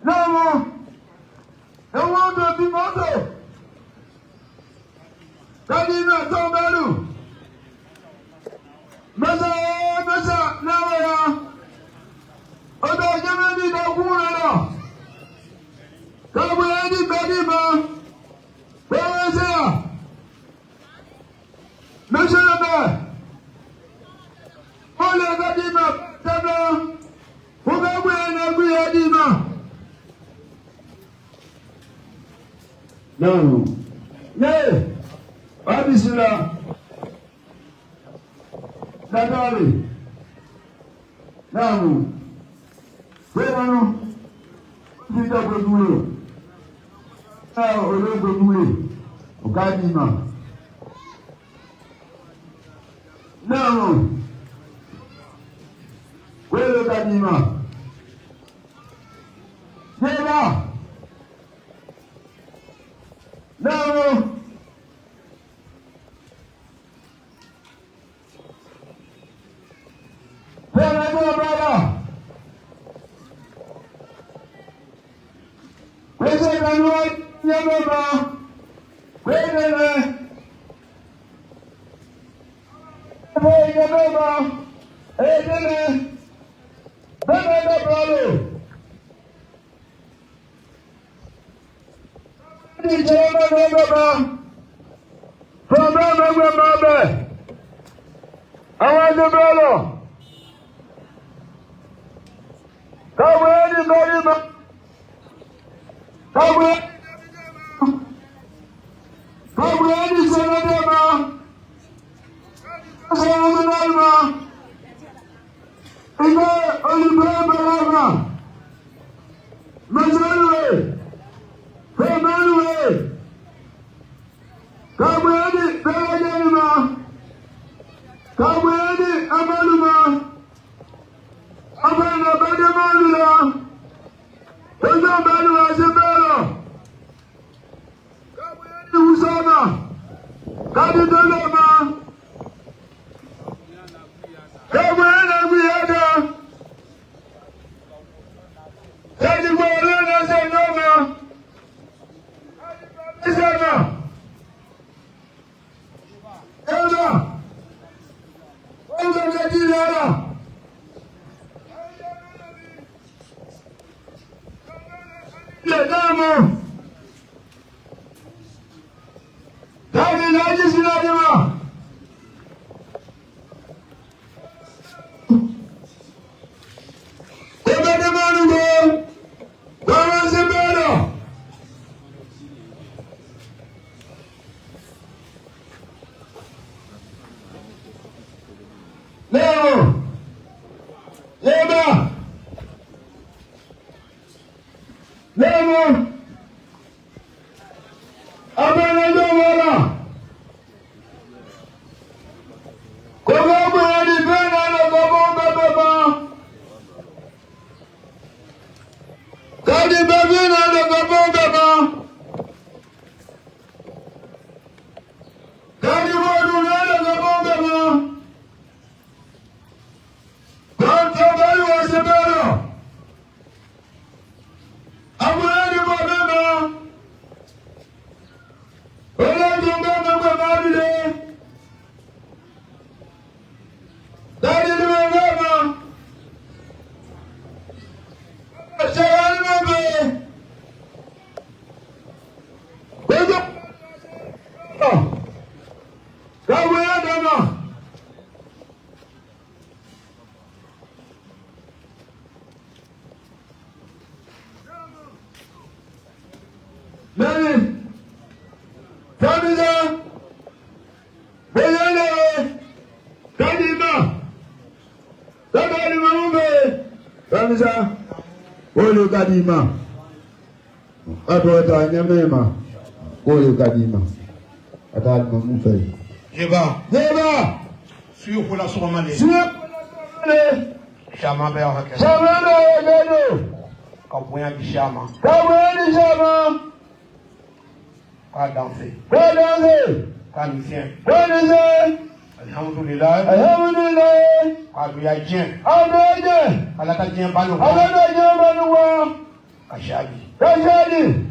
Non, eu ando de moto. Kadina Tombalu. Masa, não é. Odo Jamani da Gura. Kabuyani Kadima. Pawazia. Meshana. Ole Kadima. Tabla. Kubabuyana Guyadima. Não. Ne. Abisula. Dadali. Não. Pegando. Fica por tudo. Ah, olhou por tudo. O Cadima. Não. Olha o Cadima. Vem lá. Não. Pega a bola. Você ganhou minha bola. Pega. Vai a bola. Ele. Pega a bola. Problema. Aonde belo? Calma, Dorima. Calma, Senadema. Senadema. Igual, Oliveira. Manuel. Manuel. Calma, Dorima. Calma, Amaluma. Abana Badamalula. Ojo Balua Zebelo. Kabuyani Usama. Kadi Doloma. Kabuyani Aguyada. Kadi Gwalena Zanoma. Zana. Ela. Ojo Gadilala. Dama. Dami naji sinadima. Eba de manugo. Dama sebelo. Leo. Leba. Lemo. Abanado wala. Kogo bani bena na kogo baba. Kadi babina na kogo baba. Kadi wadu na kogo baba. Kadi bali wasebelo. Abuyani babema. Oladu babema babile. Dadi babema. Shawani babe. Kojo. Kabuyani dama. Nani? Kamisa. Beyele. Kadima. Sabali mamube. Kamisa. Olu Kadima. Atota nyamema. Olu Kadima. Atali mamufe. Jeba. Jeba. Suyo kula somale. Shama be awake. Shama be awake. Kabuya bishama. Kabuya bishama. Ka danser. Ka danser. Ka musicien. Ka musicien. Alhamdulillah. Alhamdulillah. Aduya jien. Aduya jien. Alaka jien banu. Alaka jien banu wa. Kasha Kashadi. Kashadi.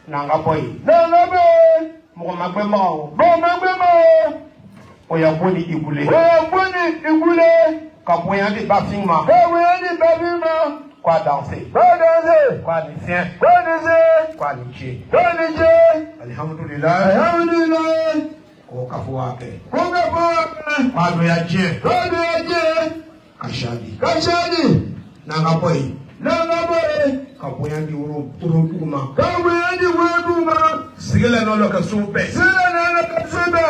Nanga boy. Nanga boy. Mogomagbe mao. Mogomagbe mao. Oyaboni igule. Oyaboni igule. Kapoyandi bafingma. Kapoyandi bafingma. Quoi danser. Quoi danser. Quoi nisien. Quoi nisien. Quoi niche. Quoi niche. Alhamdulillah. Alhamdulillah. Kokafuake. Kokafuake. Pado ya je. Pado ya je. Kashadi. Kashadi. Nanga boy. Nanga boy. Kapoyandi urukuma. Kapoyandi urukuma. Sigela no loka sube. Sigela no loka sube.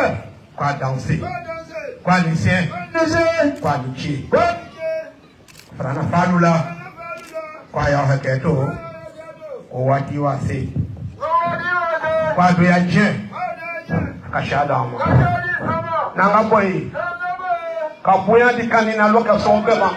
Quoi danser. Quoi danser. Quoi nisien. Quoi nisien. Quoi niche. Quoi niche. Frana falula. Kwa ya haketo. Owati wase. Kwa do ya je. Kashada ama. Nanga boy. Kapoya di kanina loka sombeba.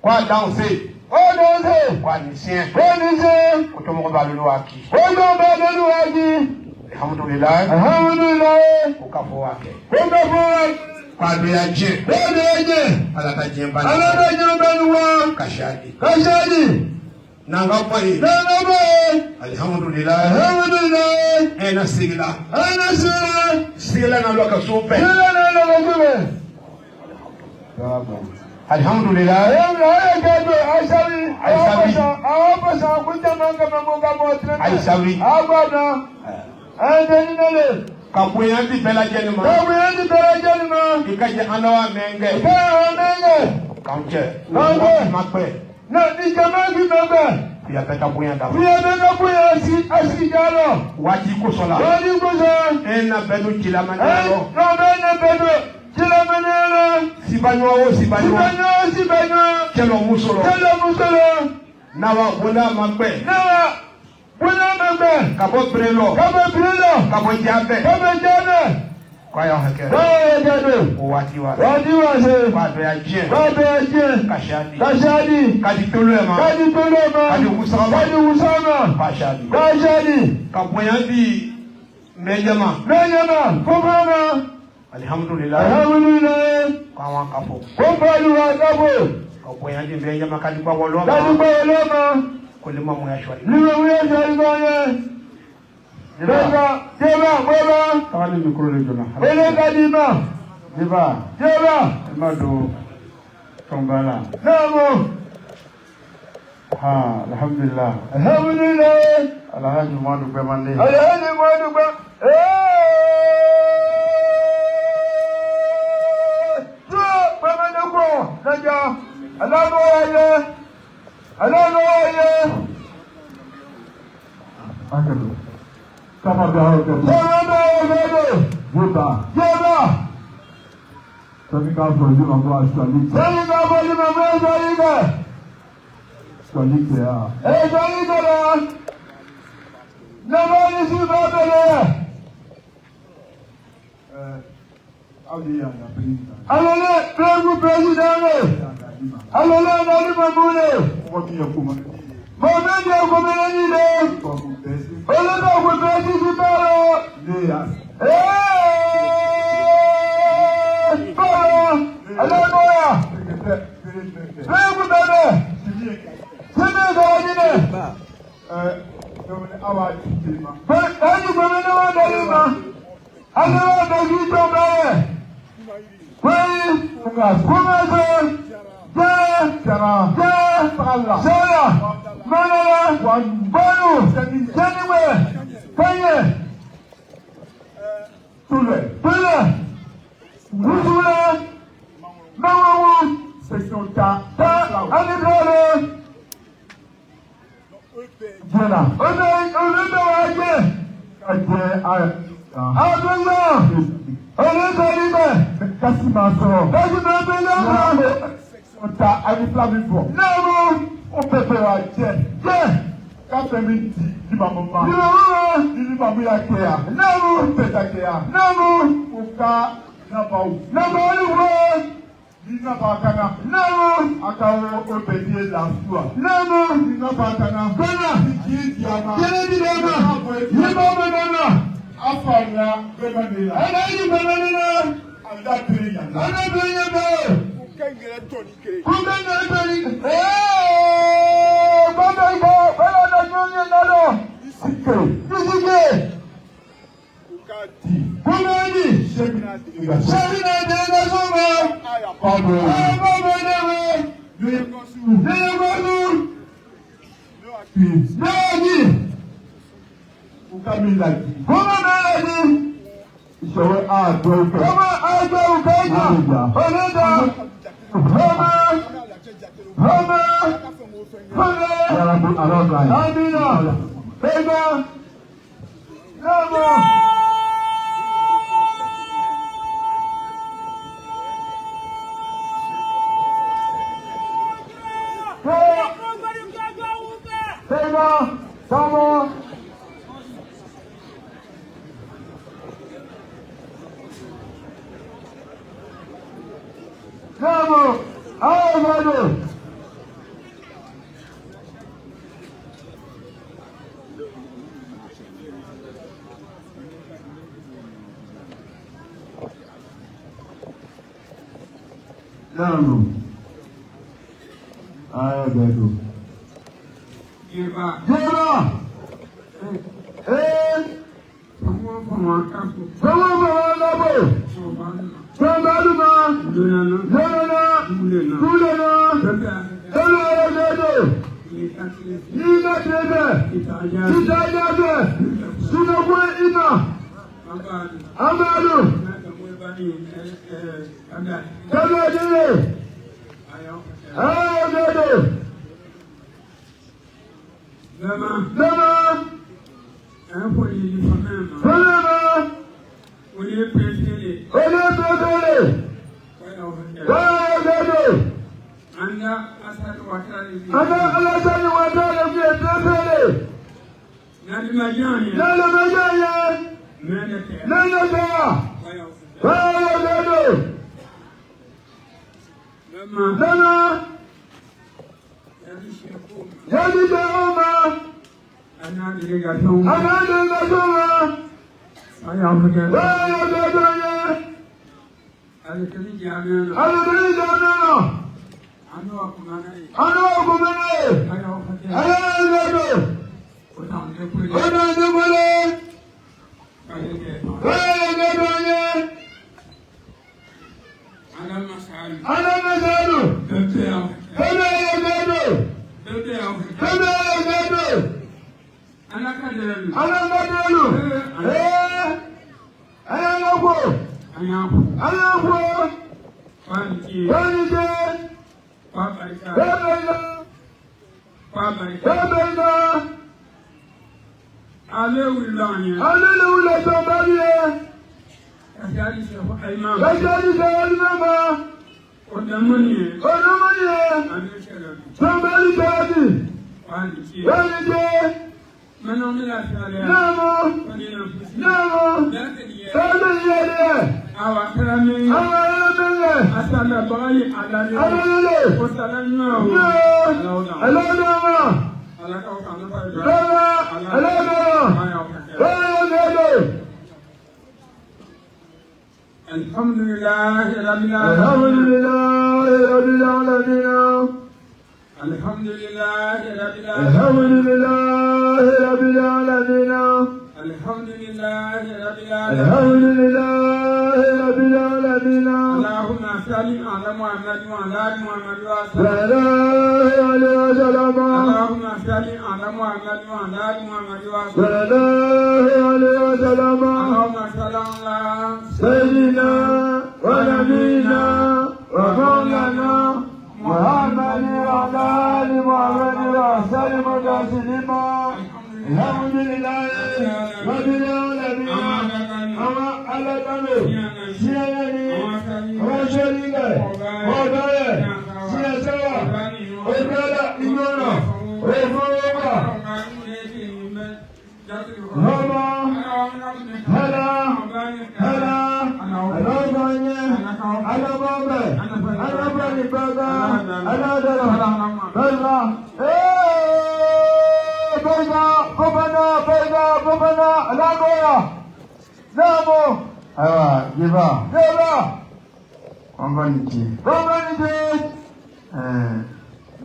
Kwa danser. Kwa danser. Kwa nisien. Kwa nisien. Kutomo balulu waki. Kutomo balulu waki. Alhamdulillah. Alhamdulillah. Ukafo wake. Ukafo wake. Kwa do ya je. Kwa do ya je. Alata jembani. Alata jembani wa. Kashadi. Kashadi. Nanga boy. Nanga boy. Alhamdulillah. Alhamdulillah. Ena sigla. Ena sigla. Sigla na loka sope. Sigla na loka sope. Alhamdulillah. Alhamdulillah. Aisawi. Awapasa kutamanga mamoga motre. Aisawi. Abana. Adenile. Kapoyandi bela jenima. Kapoyandi bela jenima. Ikaje anawa menge. Ikaje menge. Kaunche. Kaunche. Makwe. Na ni jamaa kidogo. Pia peta kuyanda. Pia peta kuyansi asikalo. Wati kusola. Wati kusola. Ena bedu kila manelo. Na bena bedu kila manelo. Sibanywa o sibanywa. Sibanywa sibanywa. Kelo musolo. Kelo musolo. Nawa bunda makbe. Nawa bunda makbe. Kabo brelo. Kabo brelo. Kabo jabe. Kabo jabe. Kwa ya hake. Kwa ya hake. Wati wase. Wati wase. Kwa ya je. Kwa ya je. Kashadi. Kashadi. Kadi tolema. Kadi tolema. Kadi usama. Kadi usama. Kashadi. Kashadi. Kapoyandi mejama. Mejama. Kofama. Alhamdulillah. Alhamdulillah. Kwa wakafo. Kwa wakafo. Kapoyandi mejama kadi kwa woloma. Kadi kwa woloma. Kulima mwashwari. Kulima mwashwari kwenye. Jeba, mweba. Kawali mikro le jona. Ele kadima. Jeba. Jeba. Mado tombala. Namo. Ha, alhamdulillah. Alhamdulillah. Alhaji Madu Bemande. Alhaji Madu Bemande. Bemande ko. Naja. Alano aye. Alano aye. Akadu. Sama dah tu. Buta. Jeba. Tapi kau boleh membuat sekali. Saya tak boleh membuat sekali. Sekali ya. Sekali dah. Nama ni siapa bela? Abi yang berita. Alole, pelaku presiden. Alole, nari mamule. Waktu yang kumana. Mana dia kumana ni le? Oleh tak berpresi siparo. Dia. Paro. Ada noya. Pelaku bela. Sini kalau ni le. Awak terima. Kamu kumana awak terima? Ada awak bagi coba. Kumas. Cara. Allah. Saya. Mana? Baru. Seniwe. Kaya. Tule. Usula. Mawu. Section ta. Alibere. Jena. Olùdó ajé. Ajé ayé. Àdúgbò. Olùdó ibẹ̀. Kasi máa sọ̀rọ̀. Kasi máa bẹ lọ́wọ́. Ọ̀tá ayélujára bọ̀. Náà ó pẹpẹ wa jẹ. Káfẹ́ mi di màmú ma. Ní màmú ya kẹ́ ya. Náà ó pẹ̀ta kẹ́ ya. náà ó ká nàbà wò. nàbà olùwọ́. Ní nàbà kaná. Náà akáwọ́ ó bẹ̀ díẹ̀ làásùwà. náà Ní nàbà kaná. kọ́nà. Kí di àmà. Kẹ́lẹ́ di dẹ́gbà. Yíbọn ọmọ náà. Afa ya bẹ́ẹ̀ ni la. Ẹ̀dá yìí bẹ̀rẹ̀ nínú. Àdá bẹ̀rẹ̀ yàn. Ẹ̀dá bẹ̀rẹ̀ yẹn bẹ̀rẹ̀. Kẹ́ngẹ̀rẹ́ tọ̀ ní kéré. Kúndé ní ẹgbẹ́ yìí. Gbọ́dọ̀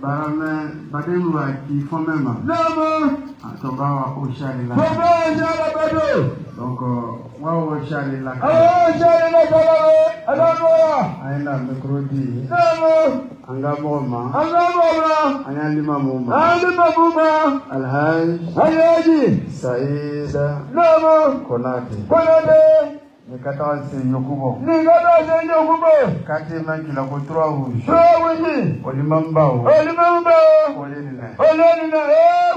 Barame, Bademwa qui font même. Nama. Tomba au Charila. Tomba au Charila. Donc, moi au Charila. Ah, Charila Kalale. Alanoa. Aïna Mekrodi. Nama. Angaboma. Angaboma. Anyalima Muma. Alima Muma. Alhaj. Alhaji. Saïda. Nama. Konate. Konate. Nikata se Yokubo. Nikata se Yokubo. Kati Mankila ko 3 rouges. 3 rouges. Olimambao. Olimambao. Olenina. Olenina.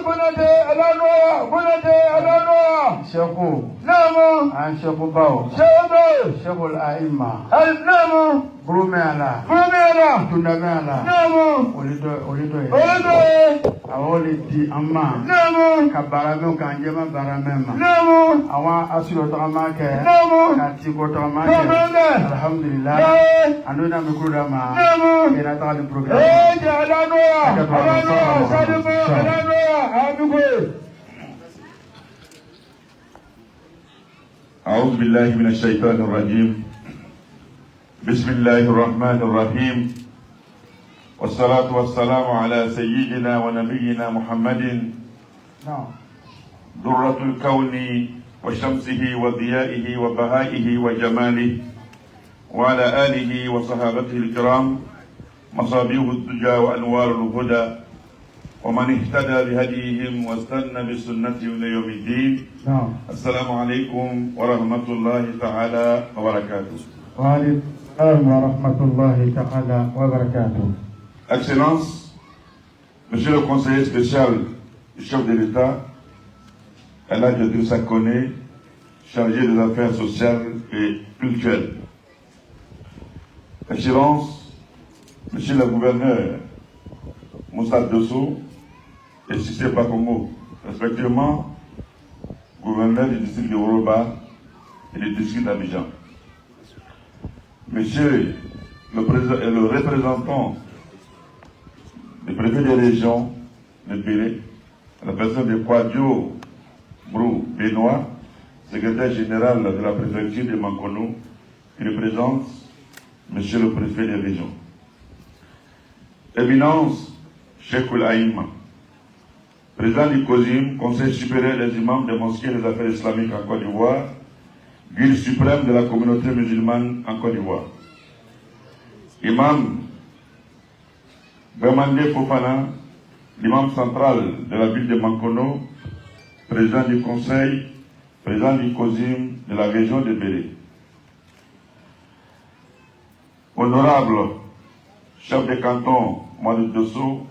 Konate. Alanoa. Konate. Alanoa. Sheku. Nama. An Sheku Bao. Sheku. Sheku Aima. Nama. Brumeala. Brumeala. Tundameala. Nama. Olido. Olido. Awoli di amma. Nama. Kabarame kanjema baramema. Nama. Awa asuro tamake. Nama. Kati ko tamake. Alhamdulillah. Anuna mikrudama. Nama. Ina tali program. Alanoa. Alanoa. Sadume. Alanoa. Adugo. أعوذ بالله من الشيطان الرجيم بسم الله الرحمن الرحيم والصلاة والسلام على سيدنا ونبينا محمد درة الكون وشمسه وضيائه وبهائه وجماله وعلى آله وصحابته الكرام مصابيح الدجى وأنوار الهدى ومن اهتدى بهديهم واستنى بسنتهم إلى يوم الدين. السلام عليكم ورحمة الله تعالى وبركاته. وعليكم السلام ورحمة الله تعالى وبركاته. Excellences, Monsieur le conseiller spécial du chef de l'État, Elhadji Idrissa Kone, chargé des affaires sociales et culturelles. Excellences, Monsieur le gouverneur Moussa Dosso et Cissé Bakongo, respectivement gouverneur du district de Oroba et du district d'Abidjan. Monsieur le représentant du préfet des régions de Bélé, la personne de Kwadjo Brou Benoît, secrétaire général de la préfecture de Mankono, qui représente Monsieur le préfet des régions. Éminence Cheikhoul Aïma, président du COSIM, Conseil supérieur des imams des mosquées et des affaires islamiques en Côte d'Ivoire, guide suprême de la communauté musulmane en Côte d'Ivoire. Imam Bemande Fofana, l'imam central de la ville de Mankono, président du conseil, président du COSIM de la région de Bélé. Honorable chef de canton Madou Dosso,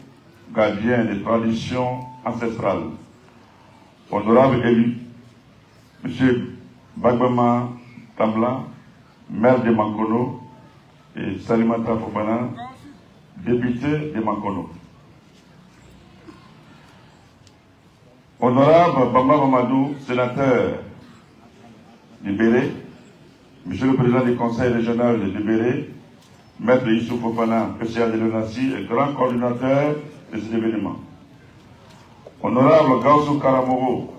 gardien des traditions ancestrales. Honorable élu, M. Bagbema Tambla, maire de Mankono, et Salimata Fofana, député de Mankono. Honorable Bamba Mamadou, sénateur du Bélé, Monsieur le président du conseil régional de Bélé, Maître Youssouf Fofana, PCA de l'ONACI et grand coordinateur de cet événement. Honorable Gaussou Karamoro,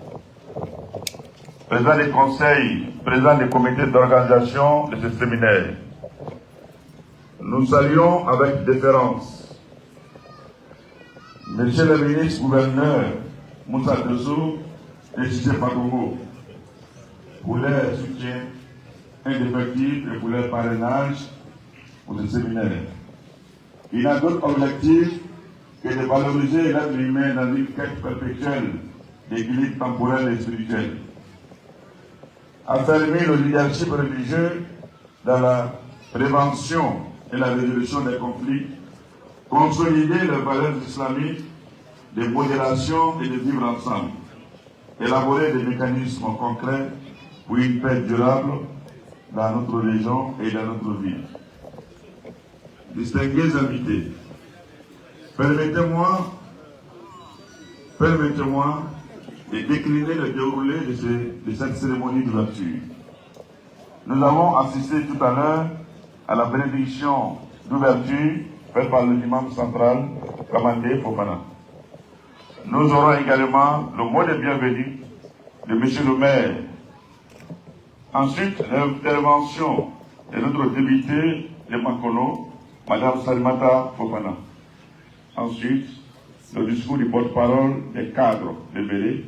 président du conseil, président du comité d'organisation de ce séminaire. Nous saluons avec déférence Monsieur le ministre gouverneur Moussa Dosso et Cissé Bakongo pour leur soutien indéfectible et pour leur parrainage pour ce séminaire. Il n'a d'autre objectif que de valoriser l'être humain dans une quête perpétuelle d'équilibre temporel et spirituel. Affermir le leadership religieux dans la prévention et la résolution des conflits, consolider les valeurs islamiques de modération et de vivre ensemble, élaborer des mécanismes concrets pour une paix durable dans notre région et dans notre vie. Distingués invités, permettez-moi de décliner le déroulé de cette cérémonie d'ouverture. Nous avons assisté tout à l'heure à la bénédiction d'ouverture faite par l'imam central Kamande Fofana. Nous aurons également le mot de bienvenue de M. le maire. Ensuite, l'intervention de notre député de Mankono, Mme Salimata Fofana. Ensuite, le discours du porte-parole des cadres de Bélé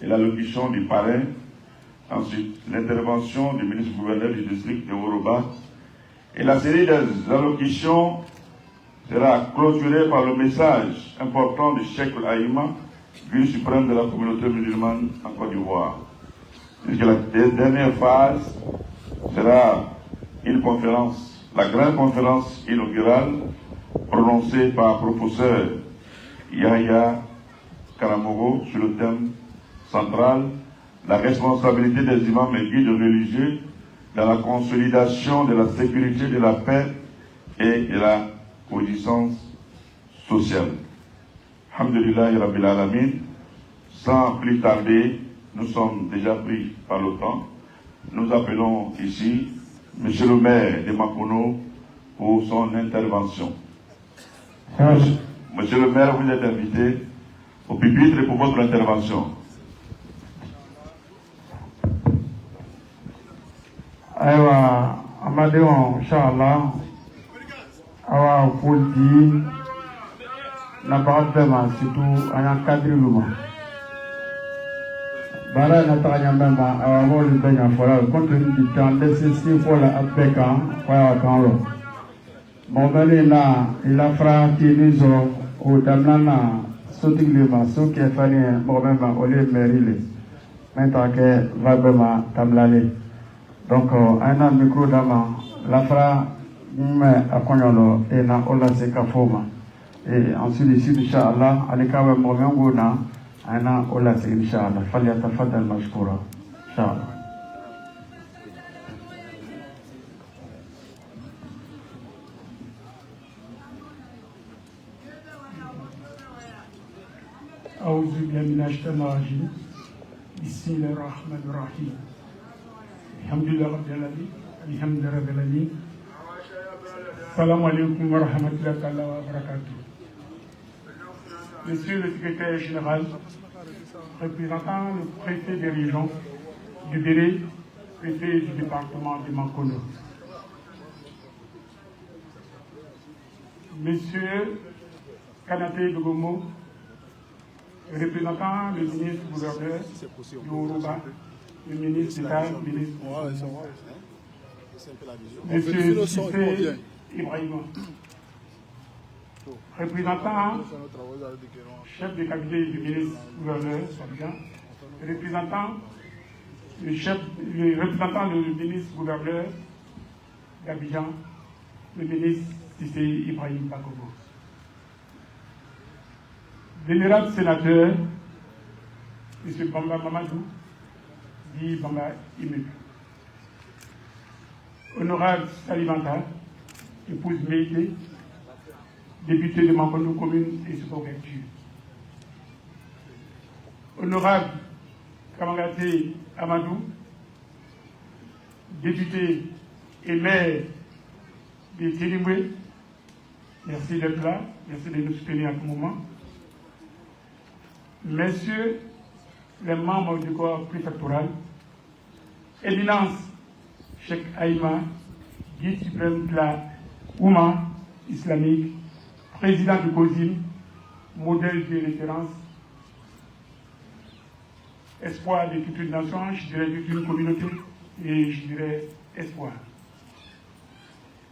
et l'allocution du parrain. Ensuite, l'intervention du ministre-gouverneur du district de Woroba. Et la série des allocutions sera clôturée par le message important du Cheikh Aïma, guide suprême de la communauté musulmane en Côte d'Ivoire. Puisque la dernière phase sera une conférence, la grande conférence inaugurale prononcée par le professeur Yahya Karamogo sur le thème central, la responsabilité des imams et guides religieux dans la consolidation de la sécurité, de la paix et de la coexistence sociale. Alhamdulillah Rabbil Alamin. Sans plus tarder, nous sommes déjà pris par le temps. Nous appelons ici Monsieur le maire de Makono pour son intervention. Monsieur le maire, vous êtes invité au pupitre pour votre intervention. Aywa amadenw inshallah awa foli nabaga bɛɛ ma surtout an y'an kadiri lu ma baara na taga ɲɛ ma awa b'olu bɛɛ ɲɛfɔla compte tenu du temps laissé si fɔ la a bɛɛ kan fɔ y'a kan lɔ mɔgɔbɛlen na ilafara tini sɔrɔ o daminɛ na sotigi le ma so kɛ fɛn ye mɔgɔbɛ ma olu ye mairie le mɛ ta kɛ vague ma tabilale. Donc, un micro d'ama, la fra, mais à Konyolo, et na Ola Sekafoma. Et ensuite, ici, Inch'Allah, Alikawa Moyangona, un Ola Sek, Inch'Allah, Faliata Fadal Mashkura, Inch'Allah. أعوذ بالله من الشيطان الرجيم بسم الله الرحمن الرحيم الحمد لله رب العالمين الحمد لله رب العالمين السلام عليكم ورحمة الله تعالى وبركاته. Monsieur le secrétaire général, représentant le préfet des régions du Béré, préfet du département de Makono, Monsieur Kanaté Dogomo, représentant le ministre gouverneur du Woroba, le ministre d'État, le ministre Monsieur Sissé Ibrahima, représentant chef de cabinet du ministre gouverneur, représentant le ministre gouverneur d'Abidjan, le ministre Sissé Ibrahim Bakobo. Vénérable sénateur, M. Bamba Mamadou, dit Bamba Imek. Honorable Salimata, épouse Méité, député de Makono commune et sous-préfecture. Honorable Kamangate Amadou, député et maire de Tilimwe, merci d'être là, merci de nous soutenir à tout moment. Messieurs les membres du corps préfectoral, Éminence Cheikh Aïma, guide suprême de la Oumma islamique, président du COSIM, modèle de référence, espoir de toute une nation, je dirais toute une communauté, et je dirais espoir.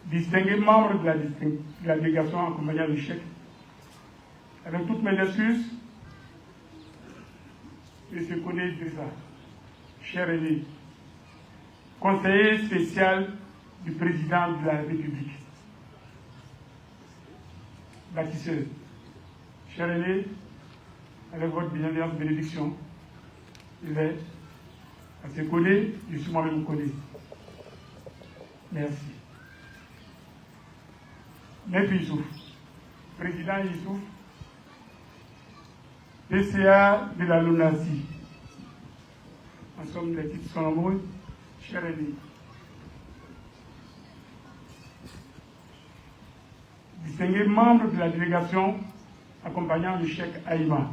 Distingués membres de la délégation accompagnant le Cheikh, avec toutes mes excuses, M. Koné Drissa, cher aîné, conseiller spécial du président de la République, bâtisseur, cher aîné, avec votre bienveillance bénédiction, il est à se Koné, je suis moi-même Koné. Merci. Maître Youssouf, président Youssouf, PCA de la LUNASI. En somme, les titres sont nombreux, chers amis. Distingués membres de la délégation accompagnant le Cheikh Aïma,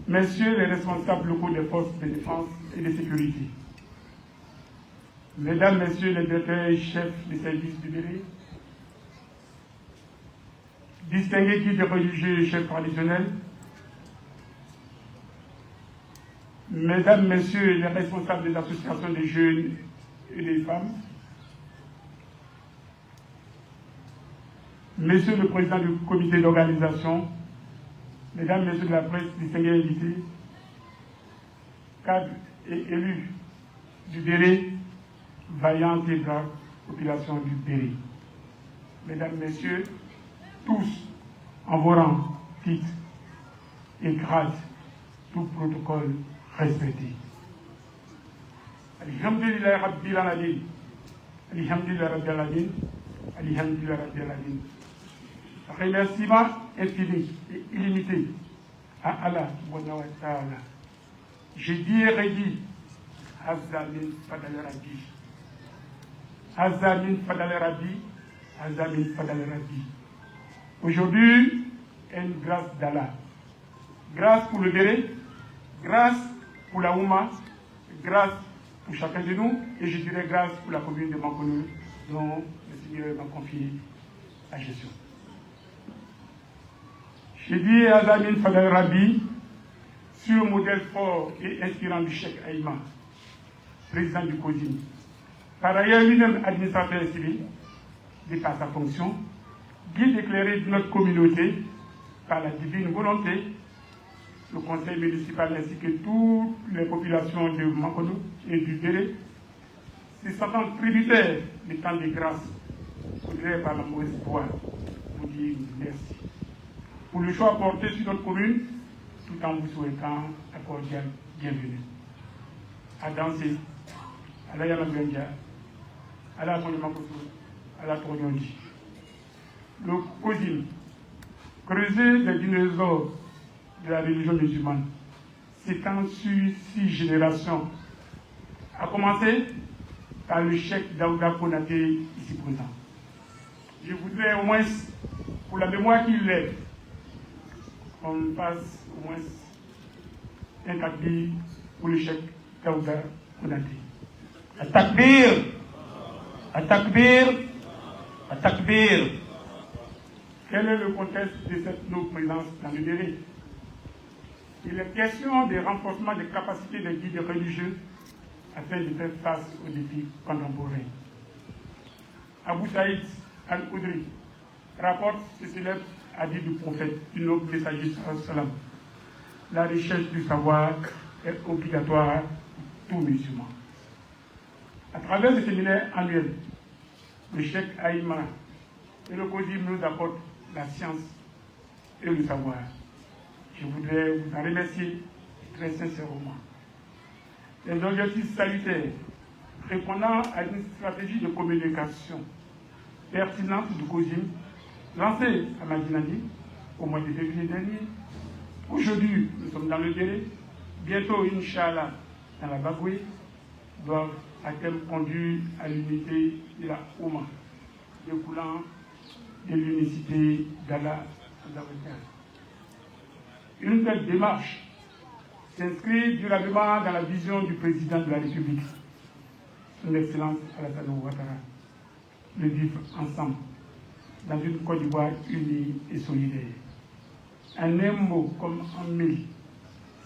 messieurs les responsables locaux des forces de défense et de sécurité, mesdames, messieurs les directeurs et chefs des services du Béré, distingués guides religieux et chefs traditionnels, mesdames, messieurs les responsables des associations des jeunes et des femmes, monsieur le président du comité d'organisation, mesdames, messieurs de la presse, distingués invités, cadres et élus du Béré, vaillantes et braves population du Béré. Mesdames, messieurs, tous en vos rangs, titres et grades, tout protocole respecté. Alhamdulillah Rabbil Alamin, Alhamdulillah Rabbil Alamin, Alhamdulillah Rabbil Alamin. Remerciement infini et illimité à Allah subhanahu wa ta'ala. Je dis et redis, Azamin Fadal Rabbi, Azamin Fadal Rabbi, Azamin Fadal Rabbi. Aujourd'hui, une grâce d'Allah. Grâce pour le Béré, grâce pour la Ouma, grâce pour chacun de nous, et je dirais grâce pour la commune de Mankonou, dont le Seigneur m'a confié la gestion. J'ai dit à Azamin Fadal Rabbi, sur le modèle fort et inspirant du Cheikh Aïma, président du COSIM. Par ailleurs, lui-même administrateur civil, de par sa fonction, guide éclairé de notre communauté par la divine volonté, le conseil municipal ainsi que toutes les populations de Mankonou et du Béré, se sentant tributaires du temps de grâce, voudrais par la mauvaise foi vous dire merci pour le choix porté sur notre commune, tout en vous souhaitant la cordiale bienvenue. À danser, à la Yamaganja, à la Tonyamakoto, à la Tonyonji. Le COSIM, creuser les dinosaures de la religion musulmane, s'étend sur 6 générations, à commencer par le cheikh Daouda Konaté, ici présent. Je voudrais au moins, pour la mémoire qu'il est, qu'on fasse au moins un takbir pour le cheikh Daouda Konaté. At-takbir, at-takbir, at-takbir. Quel est le contexte de cette nouvelle présence dans le Béré? Il est question de renforcement des capacités des guides religieux afin de faire face aux défis contemporains. Abu Saïd al-Khudri rapporte ce célèbre hadith du prophète, du noble messager sallam. La recherche du savoir est obligatoire pour tout musulman. À travers ce séminaire annuel, le Cheikh Aïma et le COSIM nous apportent la science et le savoir. Je voudrais vous en remercier très sincèrement. Les objectifs salutaires répondant à une stratégie de communication pertinente du COSIM lancée à Madinani au mois de février dernier. Aujourd'hui, nous sommes dans le Béré. Bientôt, Inch'Allah, dans la Bagoué, doivent à terme conduire à l'unité de la Ouma, découlant de l'unicité d'Allah. Une telle démarche s'inscrit durablement dans la vision du président de la République, son Excellence Alassane Ouattara, le vivre ensemble dans une Côte d'Ivoire unie et solidaire. En un mot comme en mille,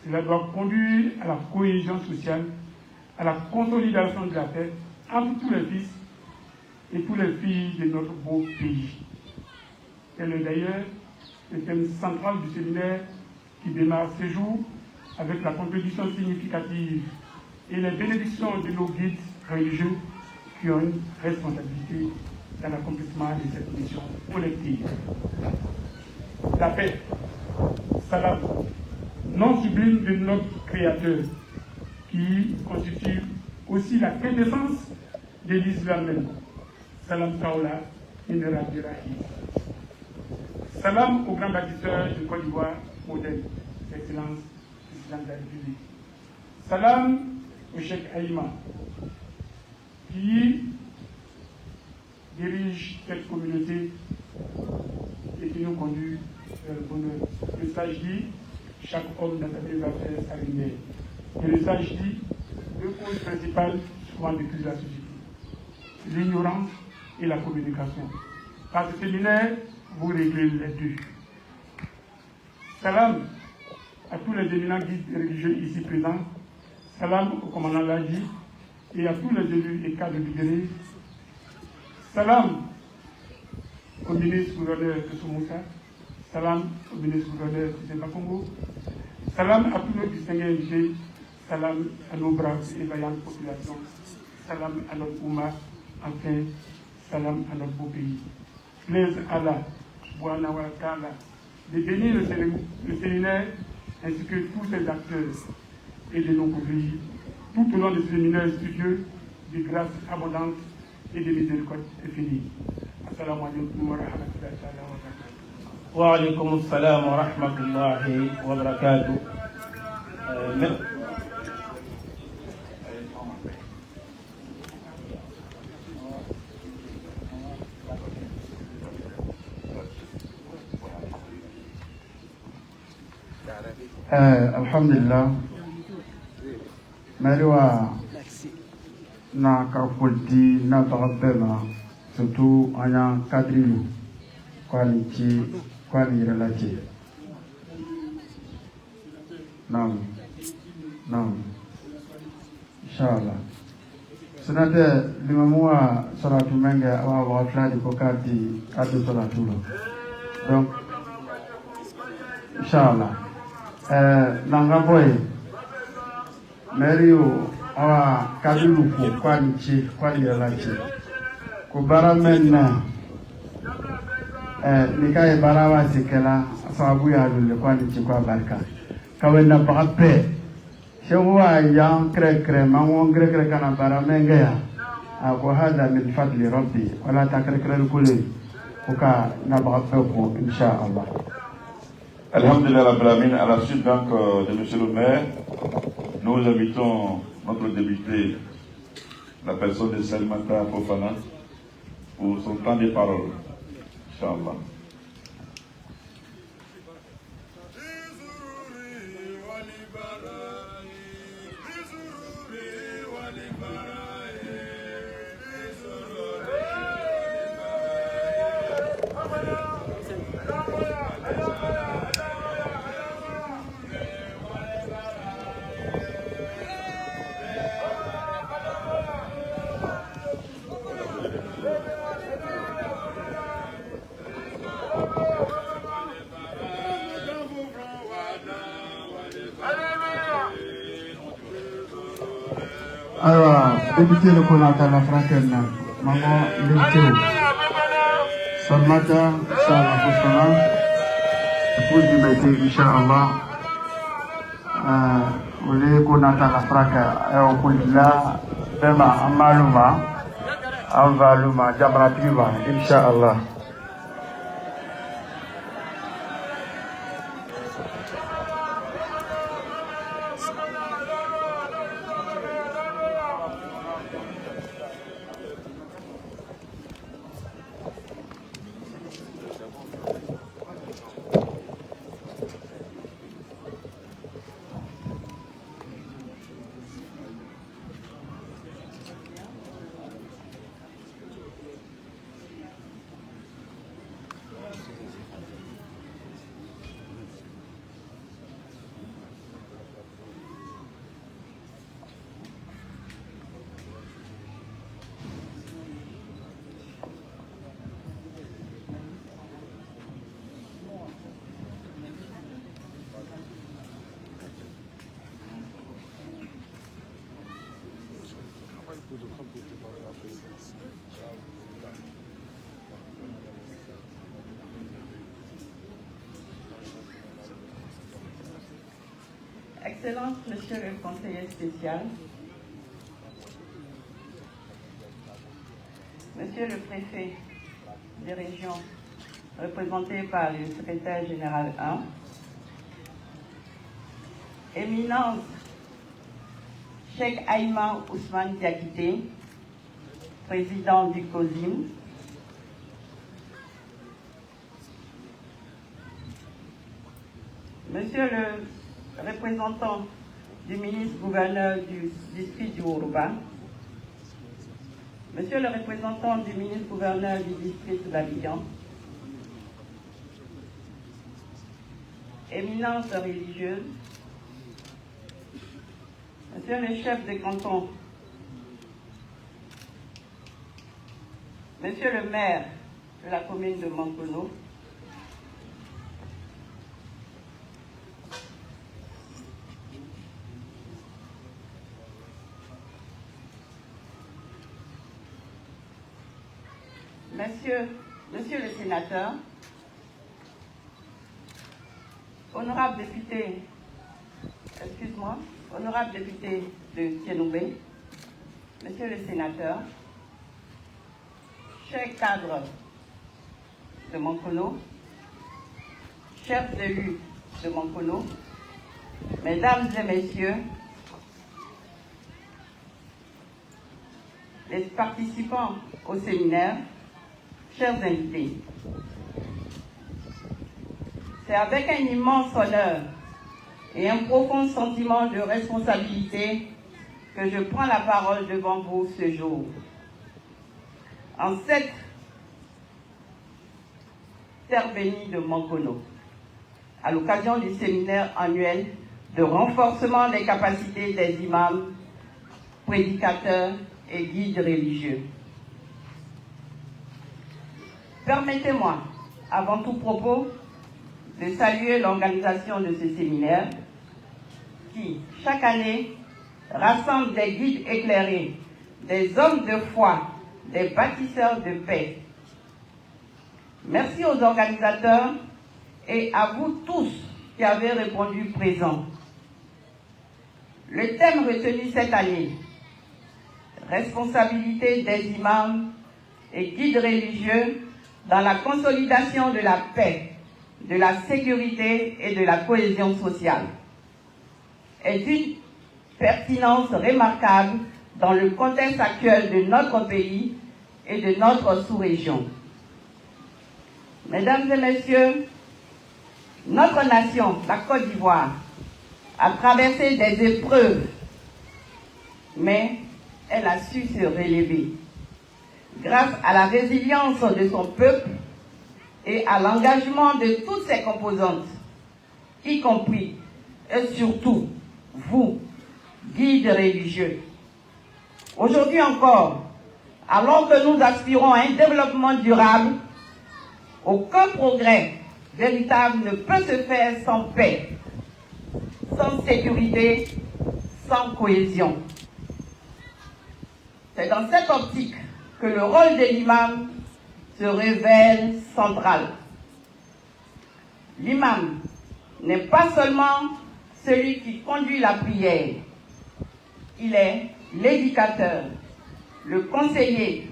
cela doit conduire à la cohésion sociale, à la consolidation de la paix entre tous les fils et toutes les filles de notre beau pays. Tel est d'ailleurs le thème central du séminaire qui démarre ce jour avec la contribution significative et les bénédictions de nos guides religieux qui ont une responsabilité dans l'accomplissement de cette mission collective. La paix, salam, nom sublime de notre Créateur, qui constitue aussi la quintessence de l'islam même. Salam Kaola, Inera Birahi. Salam au grand bâtisseur de Côte d'Ivoire, modèle, Excellence, président de la République. Salam au Cheikh Aïma, qui dirige cette communauté et qui nous conduit vers le bonheur. Le sage dit, chaque homme dans sa vie va faire sa lumière. Et le sage dit, deux causes principales souvent de crise de la société, l'ignorance et la communication. Par ce séminaire, vous réglez les deux. Salam à tous les éminents guides religieux ici présents. Salam au commandant Ladi et à tous les élus et cadres du Guinée. Salam au ministre-gouverneur de Soumoussa. Salam au ministre-gouverneur de Bakongo. Salam à tous nos distingués invités. Salam à nos braves et vaillantes populations. Salam à notre Oumma. Enfin, salam à notre beau pays. Plaise Allah, Bwana wa Ta'ala, de bénir le séminaire ainsi que tous ses acteurs et de nos conviés, tout au long de ce séminaire studieux, de grâce abondante et de miséricorde infinie. Assalamu alaikum wa rahmatullahi wa barakatuh. Wa alaikum assalam wa rahmatullahi wa barakatuh. Alhamdulillah, Mariwa na kafolti na bagabema surtout anya kadri quality relative. Nam inshallah. Senate limamua salatu mengi wa fulani kwa kadi salatu. Donc inshallah nanga boy Mario awa kadulu ko kwani relachi ko baramenna nikaye barawa sikela sababu ya lule kwani kwa barka kawenda pape shewa yang kre mango kre kana baramenga ya ko hada min fadli rabbi wala takre kule kuka na pape ko inshallah. Alhamdulillah Rabbil Alamin, à la suite donc de monsieur le maire, nous invitons notre député, la personne de Salimata Fofana, pour son temps de parole. Inch'Allah. Alors, député le Konata la francine, maman député, Salmata, Salah Fosana, épouse du métier, Inch'Allah, le Konata la fraca, et au Koulila, Bema, Amaluma, Avaluma, Jamratiba, Inch'Allah. Excellences, Monsieur le conseiller spécial, Monsieur le préfet des régions, représenté par le secrétaire général 1, Éminence Cheikh Aïma Ousmane Diakité, président du COSIM, Monsieur le représentant du ministre-gouverneur du district du Yoruba, Monsieur le représentant du ministre-gouverneur du district d'Abidjan, éminences religieuses, Monsieur le chef de canton, Monsieur le maire de la commune de Mankono, Monsieur le sénateur, honorable député, honorable député de Tienoubé, Monsieur le sénateur, chers cadres de Mankono, chers élus de Mankono, mesdames et messieurs, les participants au séminaire, chers invités, c'est avec un immense honneur et un profond sentiment de responsabilité que je prends la parole devant vous ce jour. En cette terre bénie de Mankono, à l'occasion du séminaire annuel de renforcement des capacités des imams, prédicateurs et guides religieux. Permettez-moi, avant tout propos, de saluer l'organisation de ce séminaire qui, chaque année, rassemble des guides éclairés, des hommes de foi, des bâtisseurs de paix. Merci aux organisateurs et à vous tous qui avez répondu présent. Le thème retenu cette année, responsabilité des imams et guides religieux dans la consolidation de la paix, de la sécurité et de la cohésion sociale, est d'une pertinence remarquable dans le contexte actuel de notre pays et de notre sous-région. Mesdames et messieurs, notre nation, la Côte d'Ivoire, a traversé des épreuves, mais elle a su se relever. Grâce à la résilience de son peuple et à l'engagement de toutes ses composantes, y compris et surtout vous, guides religieux. Aujourd'hui encore, alors que nous aspirons à un développement durable, aucun progrès véritable ne peut se faire sans paix, sans sécurité, sans cohésion. C'est dans cette optique que le rôle de l'imam se révèle central. L'imam n'est pas seulement celui qui conduit la prière, il est l'éducateur, le conseiller,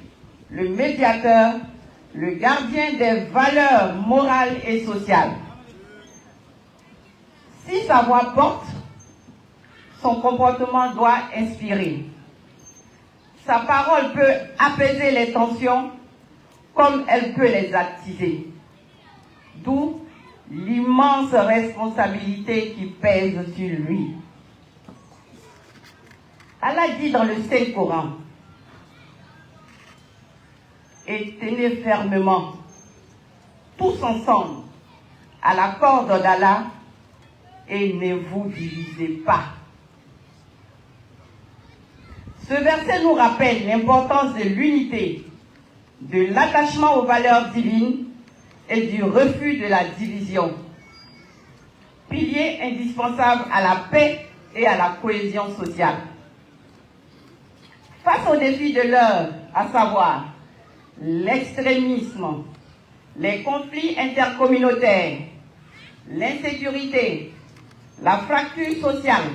le médiateur, le gardien des valeurs morales et sociales. Si sa voix porte, son comportement doit inspirer. Sa parole peut apaiser les tensions comme elle peut les attiser. D'où l'immense responsabilité qui pèse sur lui. Allah dit dans le Saint-Coran, et tenez fermement, tous ensemble, à la corde d'Allah, et ne vous divisez pas. Ce verset nous rappelle l'importance de l'unité, de l'attachement aux valeurs divines et du refus de la division. Pilier indispensable à la paix et à la cohésion sociale. Face aux défis de l'heure, à savoir l'extrémisme, les conflits intercommunautaires, l'insécurité, la fracture sociale,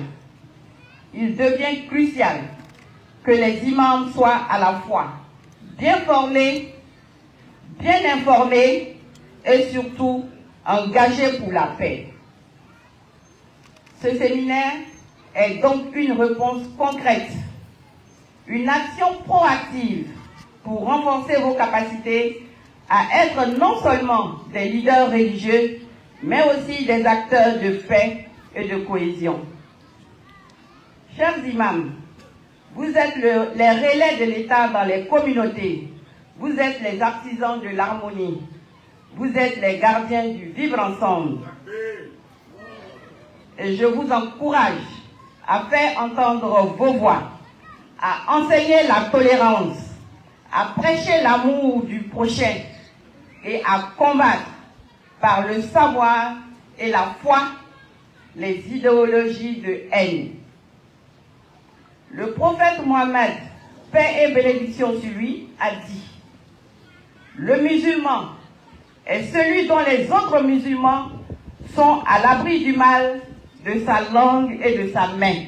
il devient crucial que les imams soient à la fois bien formés, bien informés et surtout engagés pour la paix. Ce séminaire est donc une réponse concrète, une action proactive pour renforcer vos capacités à être non seulement des leaders religieux, mais aussi des acteurs de paix et de cohésion. Chers imams, vous êtes les relais de l'État dans les communautés. Vous êtes les artisans de l'harmonie. Vous êtes les gardiens du vivre ensemble. et je vous encourage à faire entendre vos voix, à enseigner la tolérance, à prêcher l'amour du prochain et à combattre par le savoir et la foi les idéologies de haine. Le prophète Mohammed, paix et bénédiction sur lui, a dit: le musulman est celui dont les autres musulmans sont à l'abri du mal de sa langue et de sa main.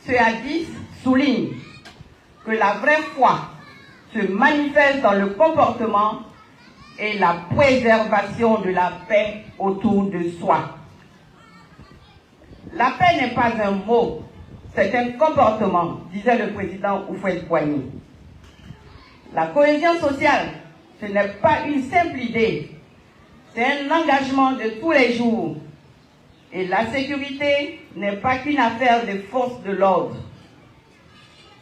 Ce hadith souligne que la vraie foi se manifeste dans le comportement et la préservation de la paix autour de soi. La paix n'est pas un mot, c'est un comportement, disait le président Houphouët-Boigny. La cohésion sociale, ce n'est pas une simple idée, c'est un engagement de tous les jours. Et la sécurité n'est pas qu'une affaire des forces de l'ordre.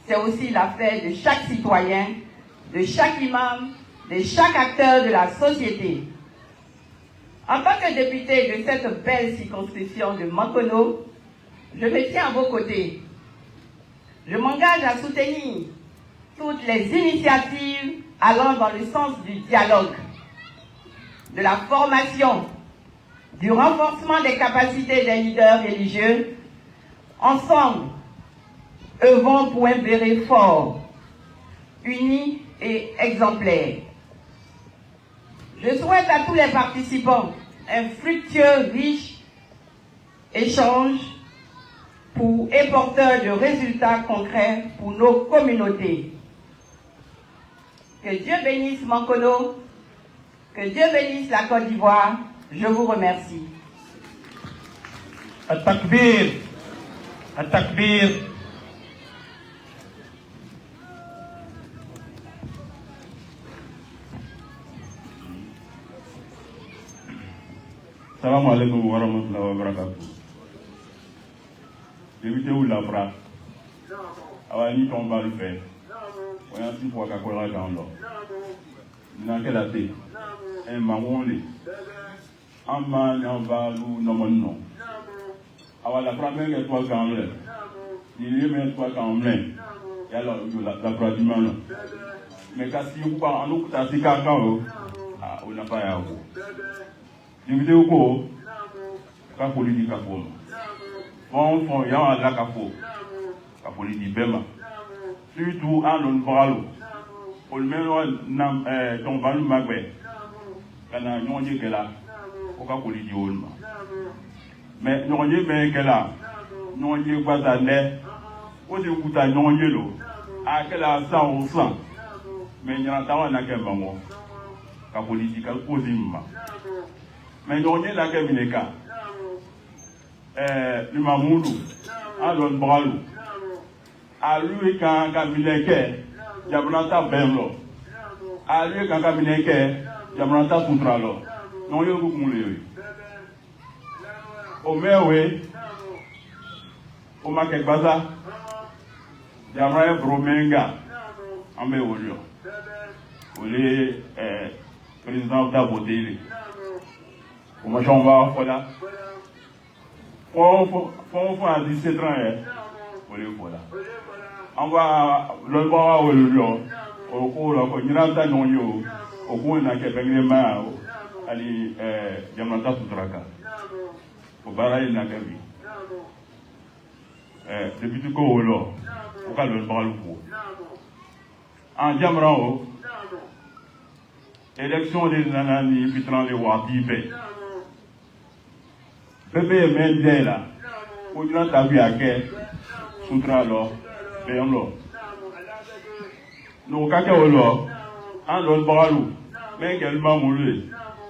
C'est aussi l'affaire de chaque citoyen, de chaque imam, de chaque acteur de la société. En tant que député de cette belle circonscription de Mankono, je me tiens à vos côtés. Je m'engage à soutenir toutes les initiatives allant dans le sens du dialogue, de la formation, du renforcement des capacités des leaders religieux. Ensemble, œuvrons pour un Béret fort, uni et exemplaire. Je souhaite à tous les participants un fructueux, riche échange et porteur de résultats concrets pour nos communautés. Que Dieu bénisse Mankono, que Dieu bénisse la Côte d'Ivoire. Je vous remercie. At-takbir. At-takbir. Assalamu alaikum wa rahmatullahi wa barakatuh. Député ou la fra. Awani tomba le fait. On a si pour kakola dans l'eau. N'a que la paix. Un marronné. Un man en valou non non. Awa la fra même toi quand même. Il est même toi quand même. Et alors la fra du man. Mais quand si vous pas en eau t'as si quand ah on n'a pas à vous. Député ou quoi? Ka politique à fond. Bon, il y a la capo. La politique bema. Surtout en l'on parle. Au même ton balu magbe. Quand on y est là, on va politique au même. Mais on y est là. On y est pas d'aller. On y est pas on y est là. À quel à 100%. Mais il y a un temps à quel moment. La politique à cause mais on y est là que mineka. Le Mamoudou, Alon Bralou, à lui quand Kamileke, Yabranta Benlo, à lui quand Kamileke, Yabranta Puntralo, non yo Goumoulé. Au Mewe, au Makekbaza, Yamra Bromenga, en Meolio, où les présidents d'Abodélé. Au Machamba, voilà. Fon a 17 ans, voilà. On va le voir au lion, au cours de Niranta Nonyo, au cours d'un Kepengema, Ali Yamanta Sutraka, au Baraï Nakabi. Depuis tout au long, au cas de le bras. En Jamrao, élection des Nanani, Pitran les Wadibe. Bébé Mendé là, pour nous t'avoir à quai, soutra l'or, béon l'or. Nous cacao l'or, en l'on baralou, mais également moulé.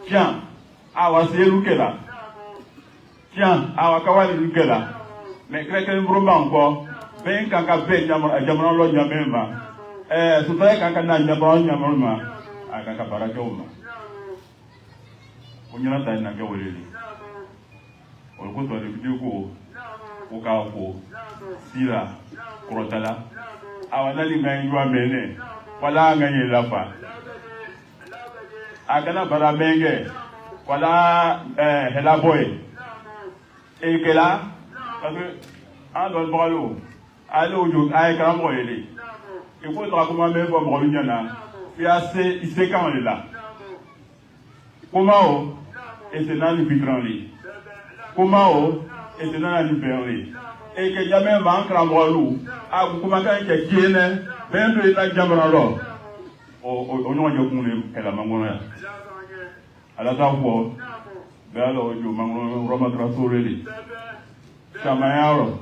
Tiens, à Wassé Lukela. Tiens, à Wakawali Lukela. Mais quelqu'un broma encore, ben Kaka Jamran l'or Yamema. Soutra Kaka Jamran Yamama, à Kaka Barakoma. Pour nous t'avoir à quai. On compte les vidéos au Kaoko, Sira, Krotala, Awanali Mangua Mene, voilà gagné là-bas. Agana Baramenge, voilà Helaboy, Et que là, parce que, en dans le bras l'eau, allez au jour, avec un bras, il faut te raconter même pour me revenir. Il sait quand il est là. Comment et c'est dans le pitran. Comment et c'est dans le perlé. Et que jamais un cran bras l'eau, à vous commencer à qui est né, ben de la jambe en l'eau. Au nom de Dieu, elle a mamona. À la table, ben alors, je m'en remettrai sur lui. Chamayalo,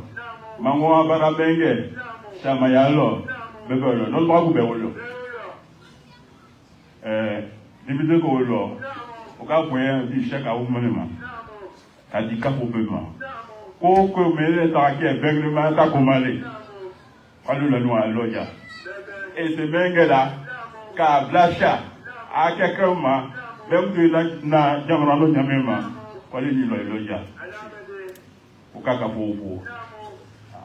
Mango Barabenge, Chamayalo, Bebelo, non pas vous béolo. Député Golo, au cas où il chèque à vous monument, à dit cap au paiement. Pour que mes attaqués avec le matin comme aller. Quand la noix à l'oya. Et ce bengue là, car Blacha, à quelqu'un, même que na Jamrano Yamema, pour les loya. Au cas où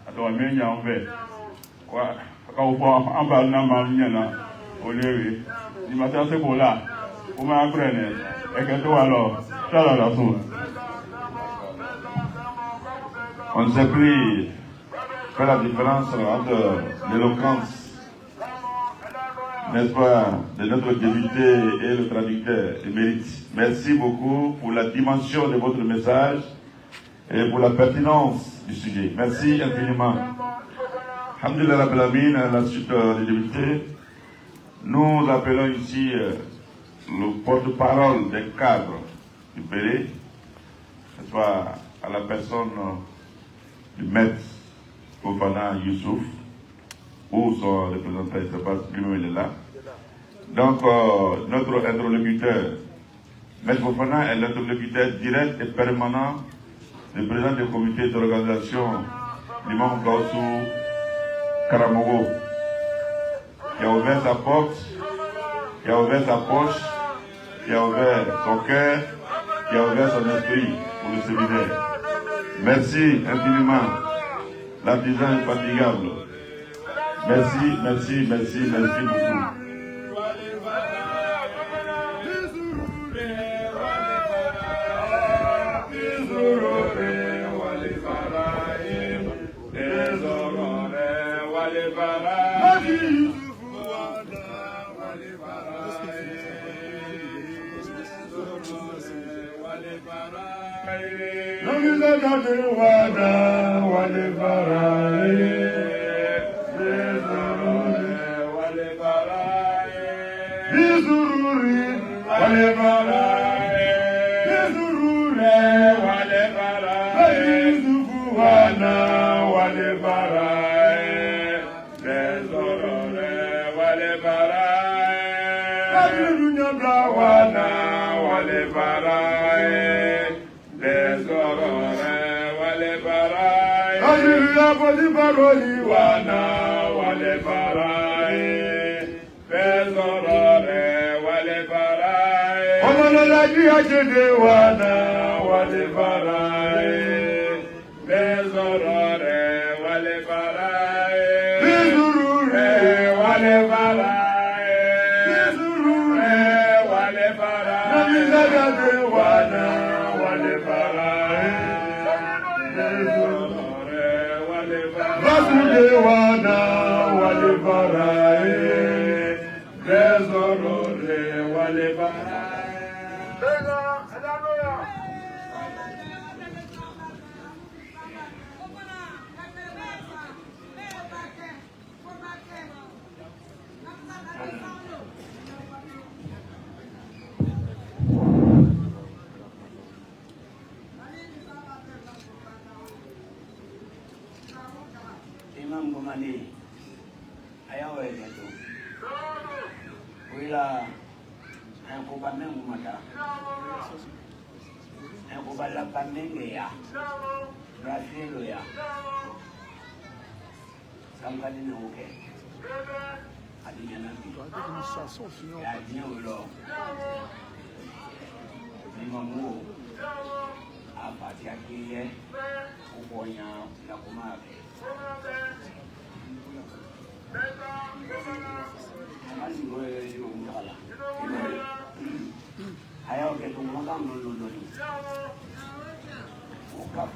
alors mais en fait quoi quand on voit en bas na maniana au lever il m'a fait pour là pour m'apprendre et que toi alors ça là la source On ne sait plus faire la différence entre l'éloquence, n'est-ce pas, de notre député et le traducteur émérite. Merci beaucoup pour la dimension de votre message et pour la pertinence du sujet. Merci infiniment. Alhamdulillah Rabbil Alamin, à la suite des députés, nous appelons ici le porte-parole des cadres du Bélé, n'est-ce pas, à la personne du maître Fofana Youssouf, ou son représentant, il ne sait pas, lui-même il est là. Donc, notre interlocuteur, maître Fofana est l'interlocuteur direct et permanent du président du comité d'organisation, l'imam Gaussou Karamogo, qui a ouvert sa porte, qui a ouvert sa poche, qui a ouvert son cœur, qui a ouvert son esprit pour le séminaire. Merci infiniment, l'artisan infatigable. Merci, merci, merci, merci beaucoup.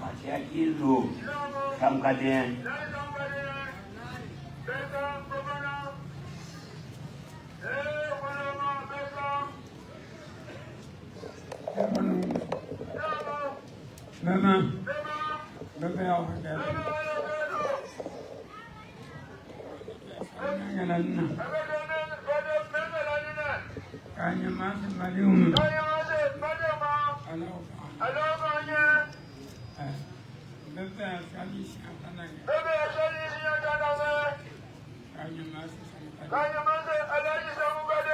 Akiakizo Samkadien. Maman, bébé Africain. Kanya mati malium. Bébé Akali Siantanage. Kanya mati Samkadien.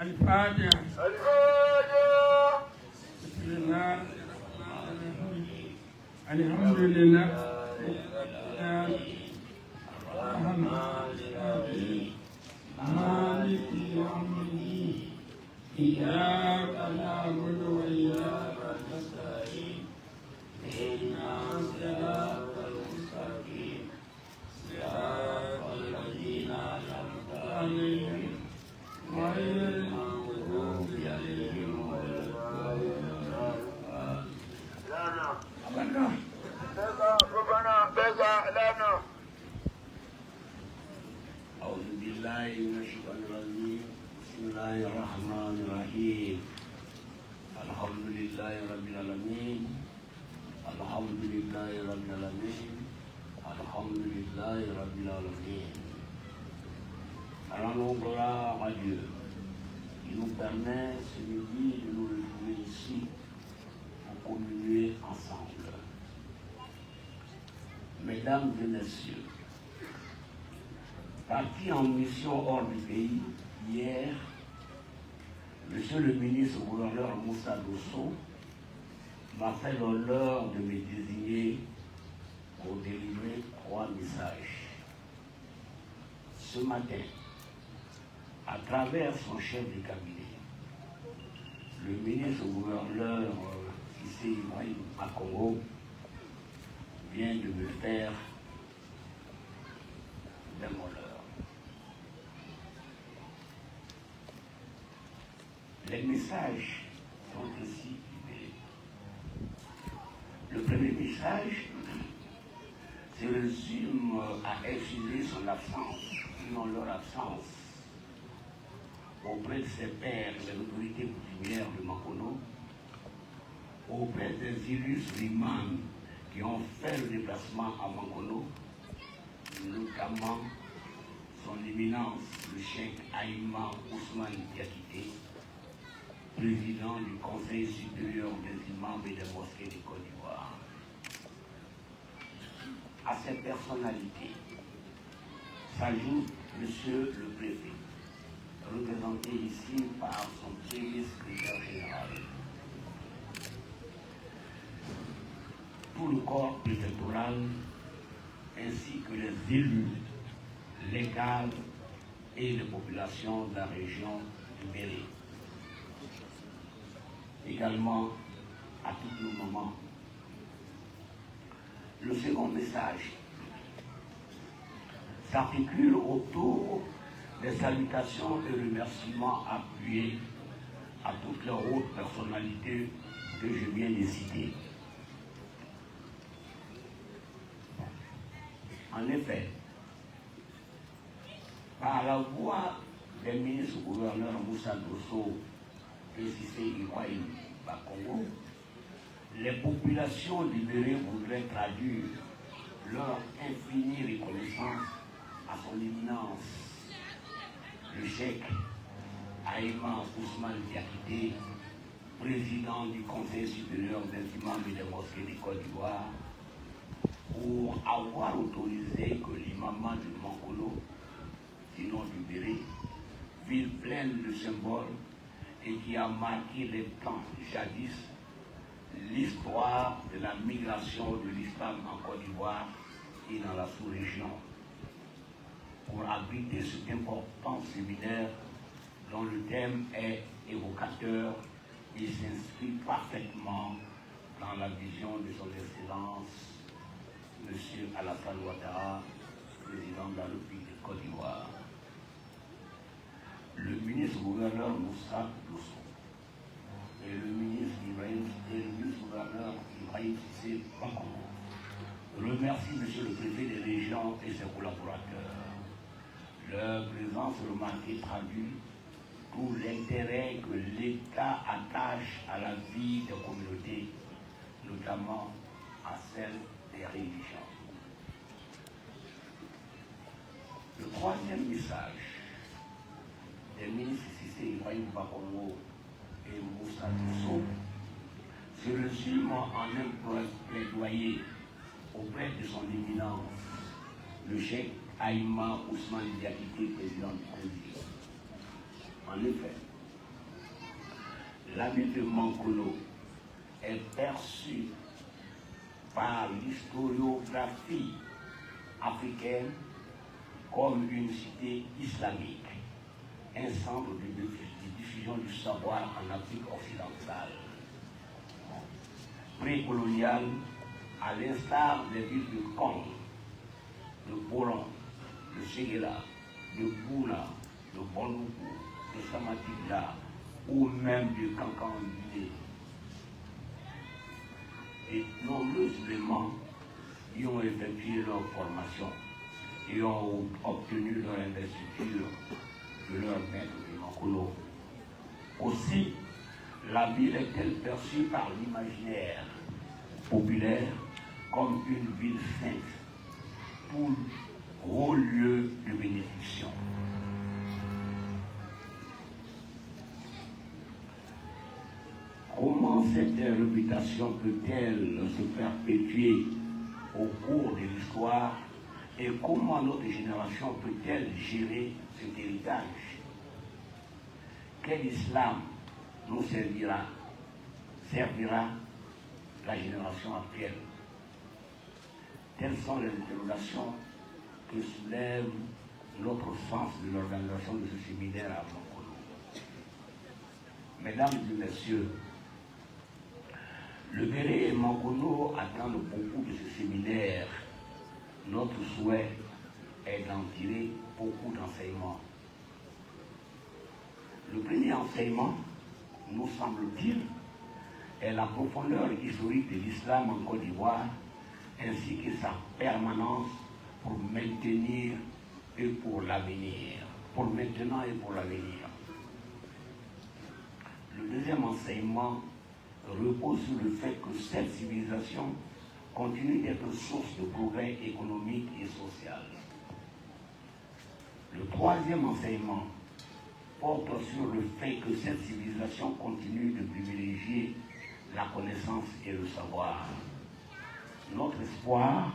الفاتحة. بسم الله الحمد لله مالك يوم الدين إياك نعبد وإياك نستعين اهدنا الصراط المستقيم صراط الذين أنعمت عليهم غير المغضوب عليهم ولا الضالين. أعوذ بالله من الشيطان الرجيم. بسم الله الرحمن الرحيم. الحمد لله رب العالمين. الحمد لله رب العالمين. الحمد لله رب العالمين. Rendons gloire à Dieu qui nous permet ce midi de nous retrouver ici pour communier ensemble. Mesdames et messieurs, parti en mission hors du pays, hier, Monsieur le ministre-gouverneur Moussa Dosso m'a fait l'honneur de me désigner pour délivrer 3 messages. Ce matin, à travers son chef de cabinet, le ministre-gouverneur Issé Ibrahim Makongo vient de me faire d'un honneur. Les messages sont ainsi libérés. Le premier message se résume à excuser son absence, sinon leur absence, auprès de ses pairs, les autorités coutumières de Makono, auprès des illustres imams qui ont fait le déplacement à Makono, notamment son éminence, le cheikh Aïma Ousmane Diakité, président du Conseil supérieur des imams et des mosquées de Côte d'Ivoire. À cette personnalité s'ajoute Monsieur le Préfet, représenté ici par son premier secrétaire général. Tout le corps préfectoral ainsi que les élus, les cadres et les populations de la région du Bélé. Également à tous nos moments. Le second message s'articule autour des salutations et remerciements appuyés à toutes les hautes personnalités que je viens de citer. En effet, par la voix des ministres-gouverneurs Moussa Dosso et Issé Ibrahim Makongo, les populations libérées voudraient traduire leur infinie reconnaissance à son éminence, le cheikh Aïma Ousmane Diakité, président du Conseil supérieur des imams et des mosquées de Côte d'Ivoire, pour avoir autorisé que l'imam de Mankolo, sinon du Béré, ville pleine de symboles et qui a marqué les temps jadis l'histoire de la migration de l'islam en Côte d'Ivoire et dans la sous-région, pour abriter cet important séminaire dont le thème est évocateur et s'inscrit parfaitement dans la vision de son Excellence Alassane Ouattara, président de la République de Côte d'Ivoire, le ministre-gouverneur Moussa Dosso et le ministre-gouverneur Ibrahim Cissé Bakongo remercie Monsieur le préfet des régions et ses collaborateurs. Leur présence remarquée traduit tout l'intérêt que l'État attache à la vie des communautés, notamment à celle des religions. Le troisième message des ministres Cissé Ibrahim Bakongo et Moussa Dosso se résume en un plaidoyer auprès de son éminence, le cheikh Aïma Ousmane Diakité, président du Conseil. En effet, la ville de Mankono est perçue par l'historiographie africaine comme une cité islamique, un centre de diffusion du savoir en Afrique occidentale. Précoloniale, à l'instar des villes de Kong, de Boran, de Séguéla, de Boula, de Bonoukou, de Samatilla ou même de Kankan-Guinée. Et nombreux éléments y ont effectué leur formation et ont obtenu leur investiture de leur maître de Mankono. Aussi, la ville est-elle perçue par l'imaginaire populaire comme une ville sainte, pour haut lieu de bénédiction. Comment cette réputation peut-elle se perpétuer au cours de l'histoire et comment notre génération peut-elle gérer cet héritage? Quel islam nous servira la génération actuelle? Telles sont les interrogations que soulève notre sens de l'organisation de ce séminaire à Mankono. Mesdames et messieurs, le Béret et Mankono attendent beaucoup de ce séminaire. Notre souhait est d'en tirer beaucoup d'enseignements. Le premier enseignement, nous semble-t-il, est la profondeur historique de l'islam en Côte d'Ivoire, ainsi que sa permanence pour maintenir et pour l'avenir. Pour maintenant et pour l'avenir. Le deuxième enseignement repose sur le fait que cette civilisation continue d'être source de progrès économique et social. Le troisième enseignement porte sur le fait que cette civilisation continue de privilégier la connaissance et le savoir. Notre espoir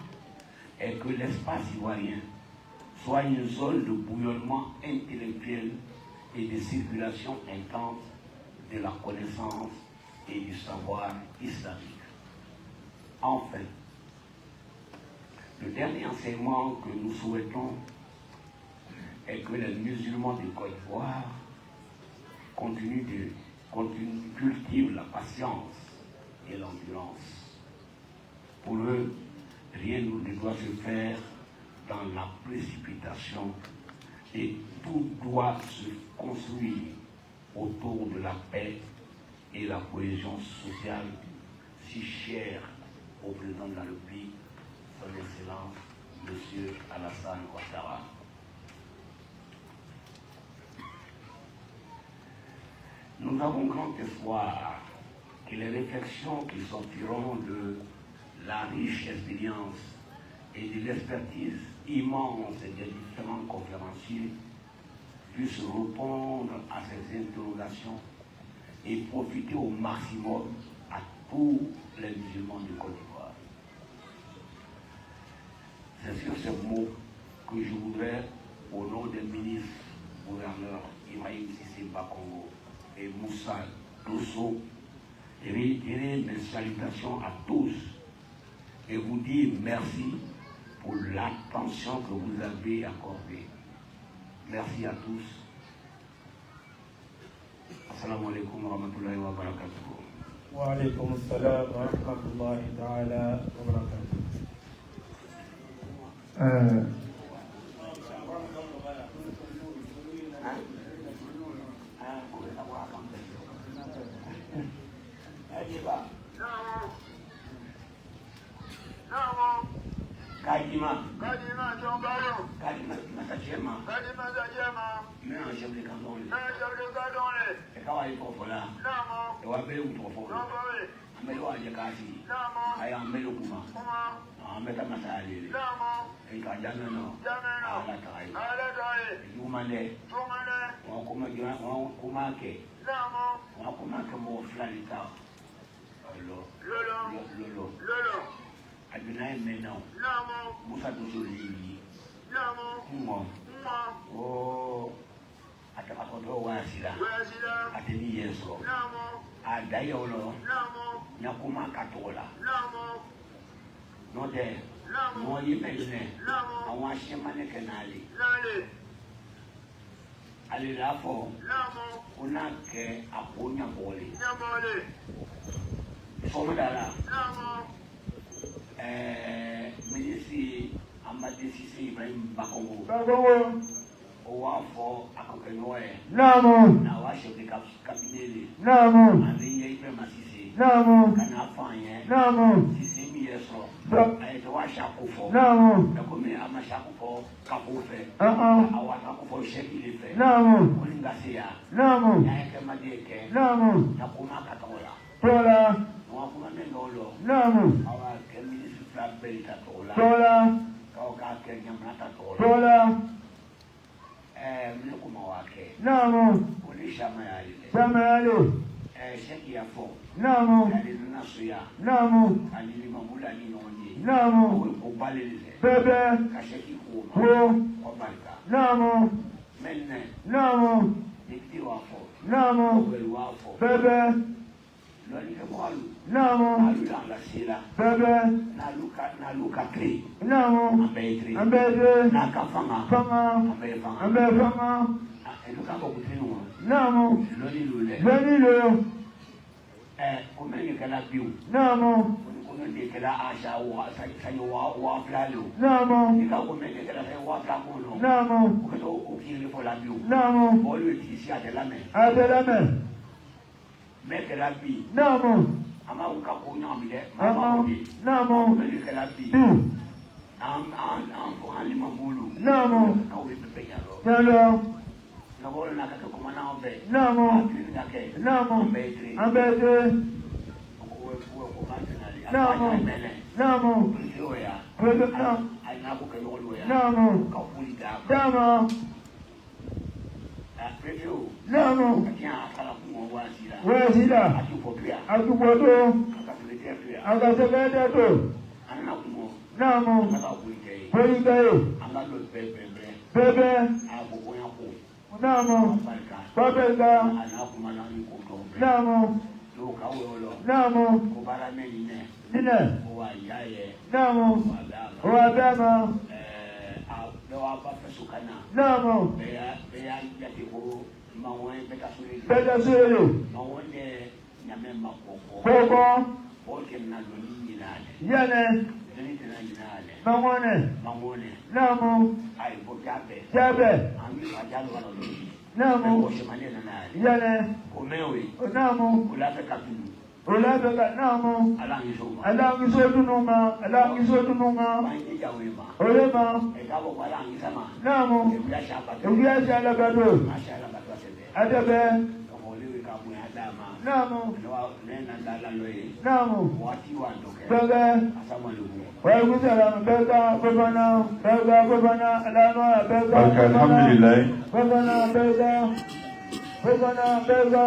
est que l'espace ivoirien soit une zone de bouillonnement intellectuel et de circulation intense de la connaissance et du savoir islamique. Enfin, le dernier enseignement que nous souhaitons est que les musulmans de Côte d'Ivoire cultivent la patience et l'endurance. Pour eux, rien ne doit se faire dans la précipitation et tout doit se construire autour de la paix et la cohésion sociale si chère au président de la République, son Excellence, M. Alassane Ouattara. Nous avons grand espoir que les réflexions qui sortiront de la riche expérience et de l'expertise immense des différents conférenciers puissent répondre à ces interrogations et profiter au maximum à tous les musulmans de Côte d'Ivoire. C'est sur ces mots que je voudrais, au nom des ministres, gouverneurs Ibrahim Cissé Bakongo et Moussa Dosso, réitérer mes salutations à tous et vous dire merci pour l'attention que vous avez accordée. Merci à tous. Assalamu alaikum wa rahmatullahi wa barakatuh. Wa alaikum assalam wa rahmatullahi ta'ala wa barakatuh. Kadima Jombaro. Kadima Masachema. Kadima Sajema. Mena Jemle Kandole. Mena Jemle Kandole. Ekawa ikofola. Namo. Ewa bele utofola. Namo. Amelo aje kasi. Namo. Aya amelo kuma. Kuma. Ameta masali. Namo. Eka jameno. Jameno. Ala tai. Ala tai. Yumane. Yumane. Wakuma jona wakumake. Namo. Wakumake mo fulani ta. Lolo. Adunai menao. Namo. Musa duzuli. Namo. Mo. Oh. Atakakoto wasila. Ateni yeso. Namo. Adayolo. Namo. Nyakuma katola. Namo. Node. Namo. Moyi mene. Namo. Awashe mane kenali. Nale. Alilafo. Namo. Unake aponya boli. Nyamole. Somdala. Namo. Ministre Amadi Sisi Ibrahim Bakongo. Owafo akokenoe. Namo. Na washe de kabinele. Namo. Aliye Ibrahim Sisi. Namo. Kana fanye. Namo. Sisi mi yeso. Ayeto washa kufo. Namo. Nakome amasha kufo kafufe. Awata kufo shekilefe. Namo. Kulingasia. Namo. Yake madeke. Namo. Nakuma katola. Tola. Wakuma nendolo. Namo. Awa kemini sufra belita tola. Tola. Kauka kenya mnata tola. Tola. Mnukuma wake. Namo. Kulisha mayali. Samayali. Sheki ya fo. Namo. Aliluna suya. Namo. Alilima mula ninonye. Namo. Kubalilize. Bebe. Kasheki kuma. Ho. Kobalika. Namo. Menne. Namo. Dikti wafo. Namo. Kubeli wafo. Bebe. Lolike mwalu. Namo. Alula la sila. Bebe. Naluka kri. Namo. Ambetri. Ambetri. Nakafanga. Fanga. Ambefanga. Ambefanga. Eluka kokutinu. Namo. Lolilule. Lolilule. Kumeni kala biu. Namo. Kumeni kala asha wa sanyo wa flalo. Namo. Nika kumeni kala wa flamono. Namo. Kuto ukili fola biu. Namo. Bolu tisi adelame. Adelame. Meke la bi. Namo. Ama ukakunya amide. Namo. Namo. Kumeni kala bi. Ali mambulu. Namo. Kawe pepe yalo. Yalo. Nabo na kaka kumana obe. Namo. Namo. Ambetri. Ambetri. Namo. Namo. Namo. Namo. Namo. Wazira. Atupoto. Akaseketeto. Namo. Polikayo. Bebe. Namo. Babelga. Namo. Namo. Nine. Namo. Oadama. Namo. Beta Sulu. Koko. Yane. Mangone. Namo. Jabe. Namo. Yane. Namo. Olabeka namo. Alangi sotununga. Alangi sotununga. Olema. Namo. Ebiasha labado. Adabe. Namo. Namo. Bega. Waalaikumsalam. Bega. Bebana. Bega. Bebana. Alama. Bega. Alhamdulillah. Bebana. Bega. Bebana. Bega.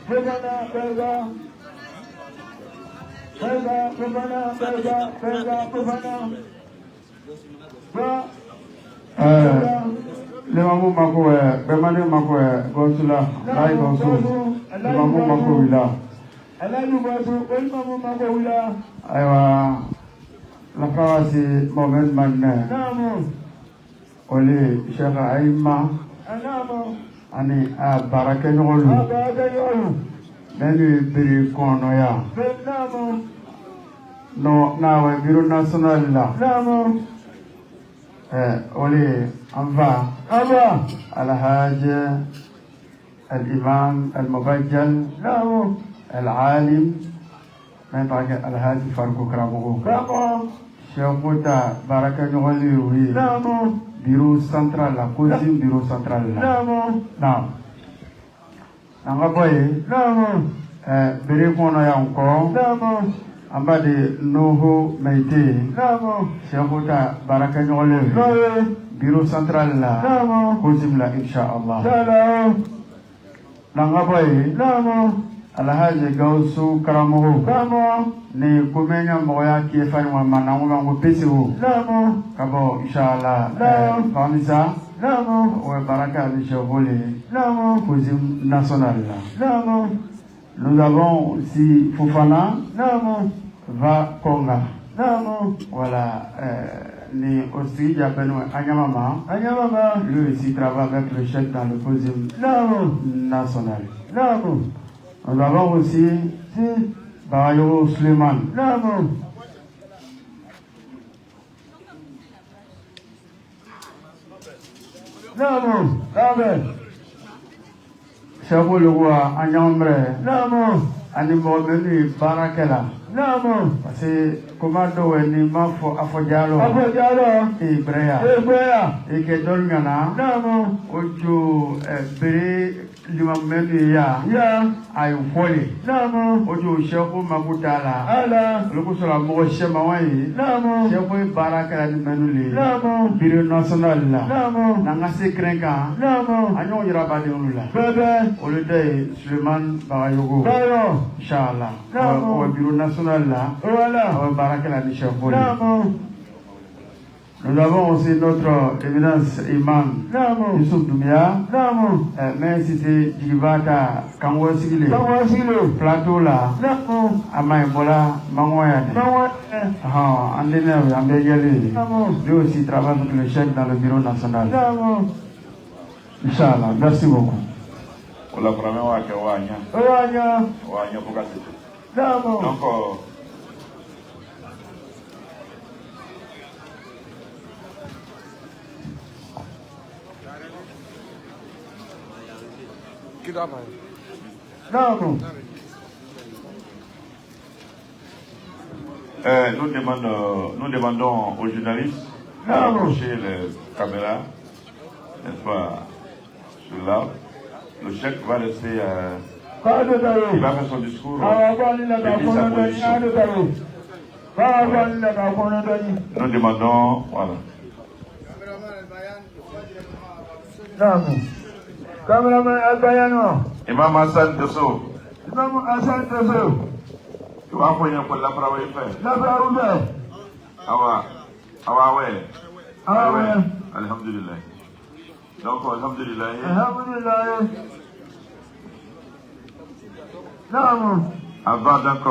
Bebana. Bega. Bega. Bebana. Bega. Bega. Bebana. Bega. Limamu mako bemane mako gonsula lai gonsu limamu mako wila alaju gonsu limamu mako wila aywa lakawasi moment manne namu oli shekha aima namu ani barake nyolu neni biri kono ya namu no nawe biro national la namu ولي أنفع الحاج الإمام المبجل العالم من طاقة الحاج فاروق كرامو شيخوتا بركة نغلي بيرو سنترال لا كوزين بيرو سنترال لا نعم نعم بريكونا يانكو ambade noho meite shekhuta baraka nyole bureau central la kozim la inshallah nanga boy alhaji gausu karamoho ni kumenya moya kiefani wa manangu wangu pesiwo kabo inshallah famisa wa baraka ni shekole kozim national la nous avons aussi Fofana va Konga. Voilà. Ni aussi j'appelle Anyamama. Lui aussi travaille avec le chef dans le podium national. Nous avons aussi Barayo Suleiman. Chavo le roi Anyambre. Animal menu Barakela. Parce que commando ni mafo afojalo. Ibrea. Et que dolmana. Ojo bere lima menu ya. Ayu foli. Ojo chavo makutala. Loko sola mo chema wai. Chavo Barakela ni menu li. Bureau national la. Nanga sekrenka. Anyo yirabade onula. Olede Suleiman Barayogo. Inch'Allah. Au bureau national là. Voilà. Barakela Nichafoli. Nous avons aussi notre éminence imam Youssouf Doumia. Mais c'était Djibata Kangwasigile. Plateau là. Amaïbola Mangoyane. Andene Ambegeli. Lui aussi travaille avec le chef dans le bureau national. Inch'Allah. Merci beaucoup. La première fois que Wanya pour casser. Donc, nous demandons aux journalistes d'approcher les caméras, n'est-ce pas, sur l'arbre. Le chef va laisser, il va faire son discours, et puis sa position. Nous demandons, voilà. Imam Hassan Tesso. Tu vas apprendre pour la parole faire. Ouais. Alhamdulillah. Donc, alhamdulillah. Avant donc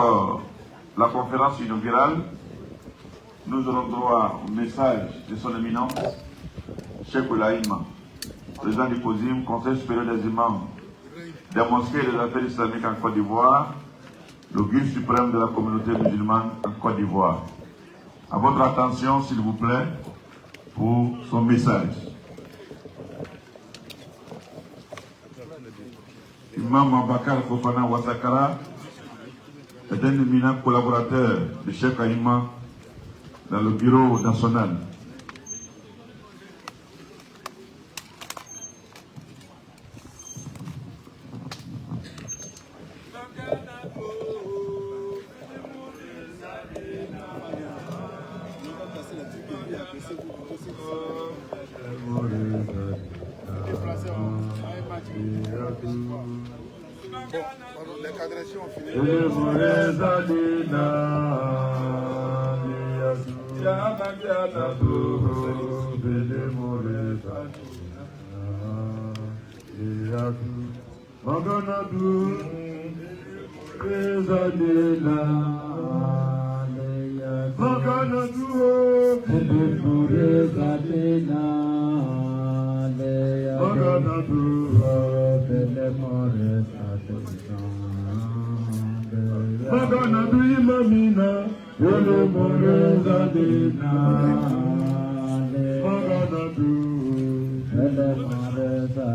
la conférence inaugurale, nous aurons droit au message de son éminence, Cheikh Oulaïma, président du COSIM, Conseil supérieur des imams des mosquées et des affaires islamiques en Côte d'Ivoire, le guide suprême de la communauté musulmane en Côte d'Ivoire. À votre attention, s'il vous plaît, pour son message. Imam Abakar Fofana Ouattara est un éminent collaborateur de Cheikh Aïma dans le bureau national.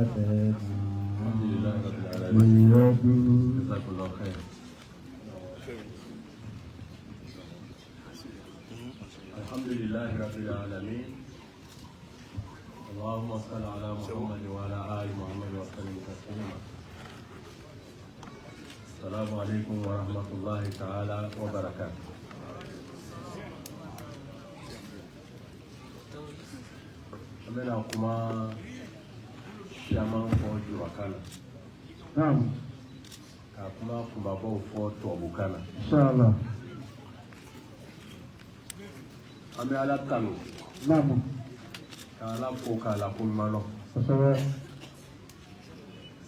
الحمد لله رب العالمين اللهم صل على محمد وعلى آل محمد وسلم تسليما السلام عليكم ورحمة الله تعالى وبركاته أمنا كما شامان فوجي وكانا نعم كما كما بو فوتو وكانا إن شاء الله أمي على كانو نعم كالا فوكا لا كل وصبر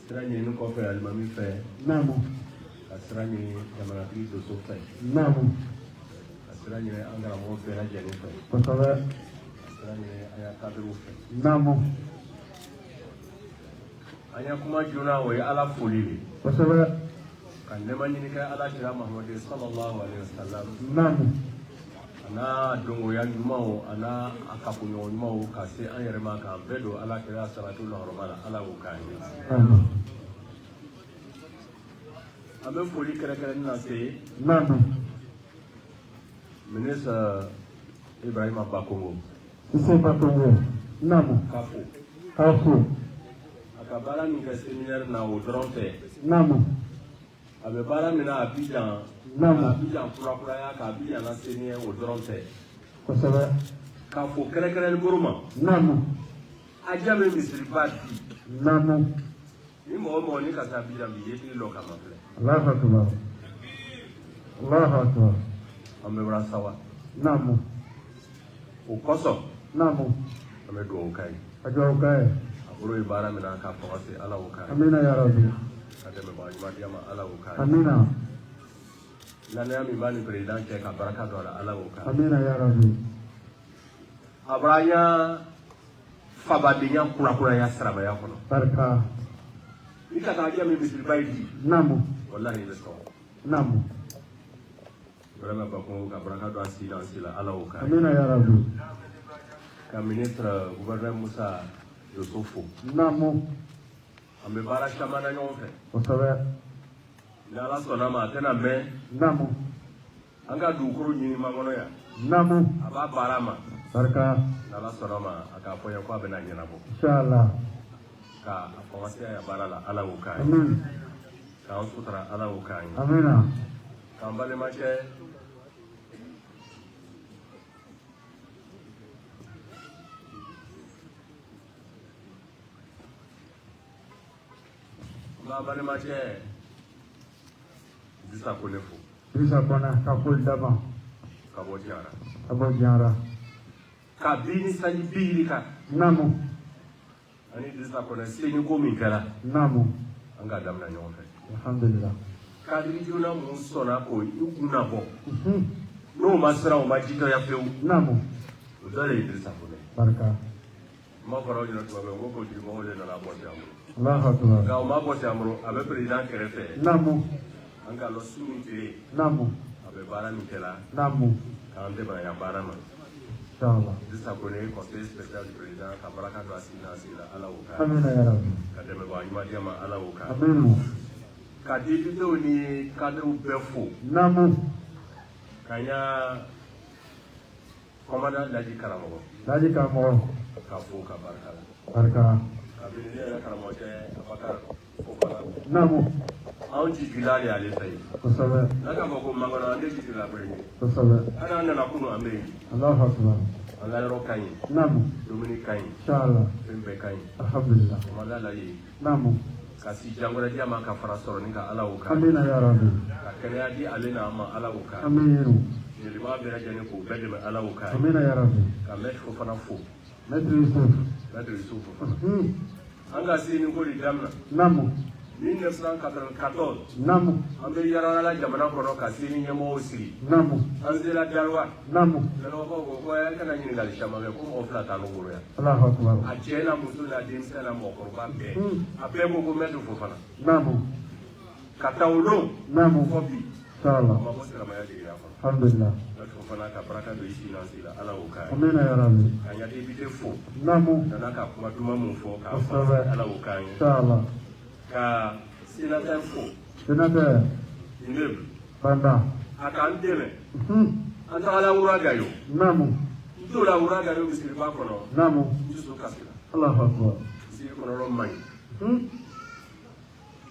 سراني نكو في المامي في نعم سراني جماعة كريستو سوفي نعم سراني أنغرا مو في هجاني في وصبر سراني أيا كادرو في نعم أيا كما جونا وي على فولي وصبر كان لما نيكا على كلام محمد صلى الله عليه وسلم نعم ana dongo ya nyumao ana akapunyo nyumao kasi anyerema ka bedo ala kira salatu na hormala ala ukani abe foli kere kere na se nanu ministre Ibrahim Bakongo ise Bakongo nanu kafu akabala ni ka séminaire na o dronte nanu abe bala mina Abidjan Abidjan kura ya ka Abidjan na séminaire o dronte kosaba kafu kere kere ni buruma nanu ajabe misri parti nanu ni mo ni ka Abidjan bi yeti lo kama fle Allahu akbar Allahu akbar ame brasawa nanu ukoso nanu ame do ukai ajo ukai aburo ibara mina ka fawase ala ukai amina ya rabbi kademe ba yama ala ukai amina lana mi bani president ke ka baraka do ala ukai amina ya rabbi abranya fabadinya kula ya sarama ya kono barka ikata adia mi bisil baidi namu wallahi leso namu vraiment ba ko ka baraka do asila ala ukai amina ya rabbi ka ministre gouverneur Moussa Yosofo namu ambe bara chamana nyonfe osabe na la sona ma tena me namu anga dukuru nyini mangono ya namu aba barama barka na la sona ma aka foya kwa bena nyina bo inshallah ka afawasia ya barala ala ukai amin ka usutra ala ukai amina kambale mache kambale mache disa konefu bisa kona kapul dama kabojara abo jara kabini sanyi biri ka namu ani disa kone sini ko min kala namu anga damna nyonfe alhamdulillah kadiri jona mu sona ko ikuna bo no masra o majito ya feu namu dole disa kone barka ma fara jona to ba ko di mo le na la bo jamu Allahu akbar ga ma bo jamu abe president kerefe namu anga lo sumi tire namu abe bara mi kala namu kande ba ya bara ma inshallah disa kone conseil spécial du président ka baraka do asina sila ala uka amina ya rabbi kademe ba yima diama ala uka amin ka député ni cadre befo namu kanya commandant Laji Karamo Laji Karamo ka fo ka baraka barka kabini ne Karamo te Abakar Fofana namu an ji bilali ale sai kosabe naka ko mangona ande ji la bari kosabe ana na kunu ambe Allahu akbar ala ro kai namu domini kai inshallah pembe kai alhamdulillah mala la yi namu kasi jangora dia maka fara soro ni ka ala uka amina ya rabbi ka kene adi ale na ma ala uka amin ni liba be rajani ko bede me ala uka amina ya rabbi ka met ko fana fo Nadri Yusuf nadri Yusuf anga sini ko di damna namu 1994 namu ambe yara la jamana kono ka sini nyemo osiri namu anzela dalwa namu lelo ko ya kana nyini ngali shama ko mo fla ta no goro ya Allahu akbar ajena musu na dimsa na mo ko ba be abe ko medu fo fana namu katawlo namu fobi inshallah ma mo sira ma ya di ya fa alhamdulillah fana ka baraka do isi na sila ala o kai amina ya rabbi anya de bite fo namu nana ka kuma duma mun fo ka Kosɛbɛ. ala o kai inshallah ka sénateur fo sénateur immeuble banda aka an dɛmɛ an tagala wuraga yo namu n t'o la wuraga yo misiriba kɔnɔ namu n dusu kasira Allahu akbar misiri kɔnɔrɔ man ɲi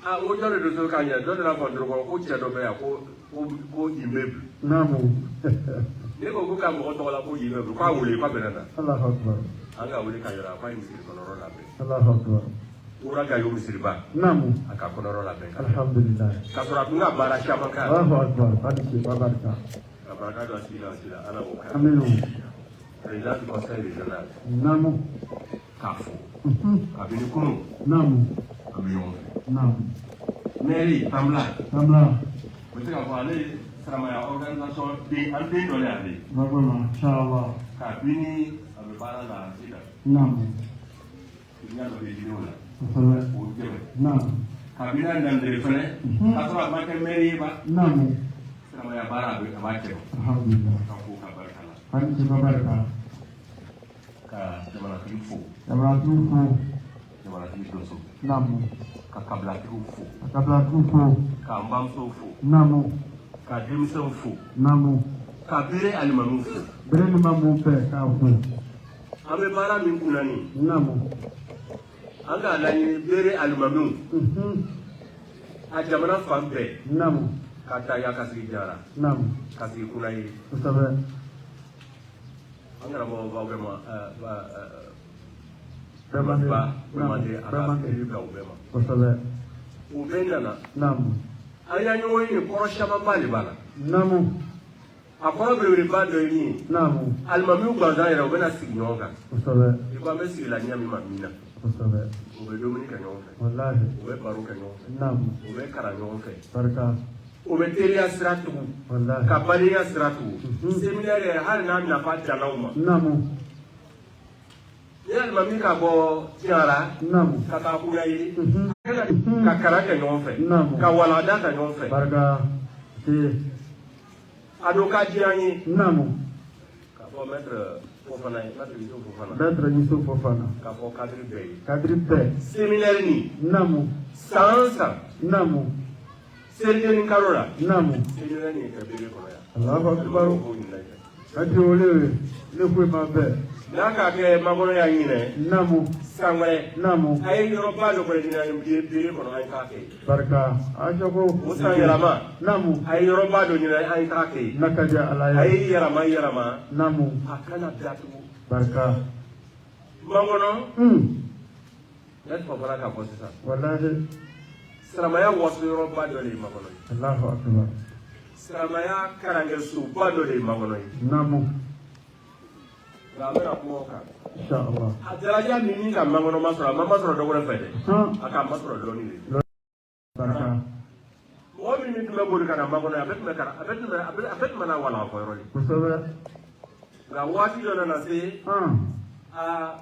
a o jɔ de do so ka ɲɛ dɔ nana fɔ dɔrɔn ko cɛ dɔ bɛ yan ko immeuble namu ne ko ko ka mɔgɔ tɔgɔ la ko immeuble k'a wele k'a bɛnna na Allahu akbar an ka wele ka yɔrɔ a k'a ye misiri kɔnɔrɔ labɛn Allahu akbar wuraga yo misiriba namu a ka kɔnɔrɔ labɛn alhamdulillah ka sɔrɔ a tun ka baara caman k'a la Allahu akbar barika barika ka barika dɔ sila ala o kan aminu président du conseil régional namu k'a fɔ kabini kunun namu a bɛ ɲɔgɔn fɛ namu mairie tambla tamla o bɛ se k'a fɔ ale siramaya organisation den an den dɔ de y'ale babama inshallah kabini a bɛ baara la sisan namu n y'a dɔ bɛ jiri o la kosɛbɛ o dɛmɛ namu kabini a nandere fɛnɛ k'a sɔrɔ a ma kɛ mairie ye ba namu siramaya baara a b'a kɛ alhamdulillah ka ko ka barika la barika barika ka jamanatigi fo jabaratu fo jamanatigi dɔ so namu ka kabilatigiw fo kabilatu fo ka n bamusow fo namu ka denmisɛnw fo namu ka bere alimamiw fo bere ni ma mun fɛ k'a fo an bɛ baara min kunna nin namu an k'a laɲini bere alimamiw a jamana fan bɛɛ namu ka taa ya ka sigi jara namu ka sigi kunna ye kosɛbɛ an karamɔgɔ b'aw bɛɛ ma bɛmande ba bɛmande namu a ka bɛmande fili bila u bɛɛ ma kosɛbɛ u bɛɛ nana namu an y'a ɲɔgɔn ye nin kɔrɔ camanba de b'a la namu a kɔrɔ belebeleba dɔ ye min ye namu alimamiw gansan yɛrɛ u bɛna sigi ɲɔgɔn kan kosɛbɛ i ko an bɛ sigi la ɲɛ min ma min na kosɛbɛ u bɛ dumuni kɛ ɲɔgɔn fɛ walahi u bɛ baro kɛ ɲɔgɔn fɛ namu u bɛ kalan ɲɔgɔn fɛ barika u bɛ teriya sira tugu walahi ka badenya sira tugu seminaire yɛrɛ hali n'a nafa danna u ma namu ni alimami ka bɔ tiɲara namu ka taa kuya ye ka kalan kɛ ɲɔgɔn fɛ namu ka walanda kɛ ɲɔgɔn fɛ barika te a don ka di an ye namu ka fɔ maître Fofana ye maître Yusuf Fofana maître Yusuf Fofana ka fɔ cadre bɛɛ ye kadiri bɛɛ séminaire nin namu san o san namu seliceni kalo la namu séminaire nin kɛ bere kɔnɔ yan Allahu akbar Alimamiw b'o ɲininka i fɛ. ati ole ne foyi ma bɛɛ n'a ka kɛ makɔnɔ y'a ɲinɛ namu san wɛrɛ namu a ye yɔrɔba dɔ kɔnɔ ɲinɛ bere kɔnɔ an ye k'a kɛ yen barika ajago o san yɛlɛma namu a ye yɔrɔba dɔ ɲinɛ an ye k'a kɛ yen nakaja ala a ye ye yɛlɛma namu a kana datugu barika makɔnɔ ne tɔgɔ fana ka fɔ sisan wallahi silamɛya waso yɔrɔba dɔ de ye makɔnɔ ye Allahu akbar silamɛya karankɛsoba dɔ de ye makɔnɔ ye namu nka an bɛna kuma o kan inshallah a daraja min ni ka makɔnɔ ma sɔrɔ a ma sɔrɔ dɔ wɛrɛ fɛ dɛ a k'a ma sɔrɔ dɔɔnin de barika mɔgɔ min tun bɛ boli ka na makɔnɔ ye a bɛ tun bɛ na wala fɔ yɔrɔ de kosɛbɛ nka waati dɔ nana se a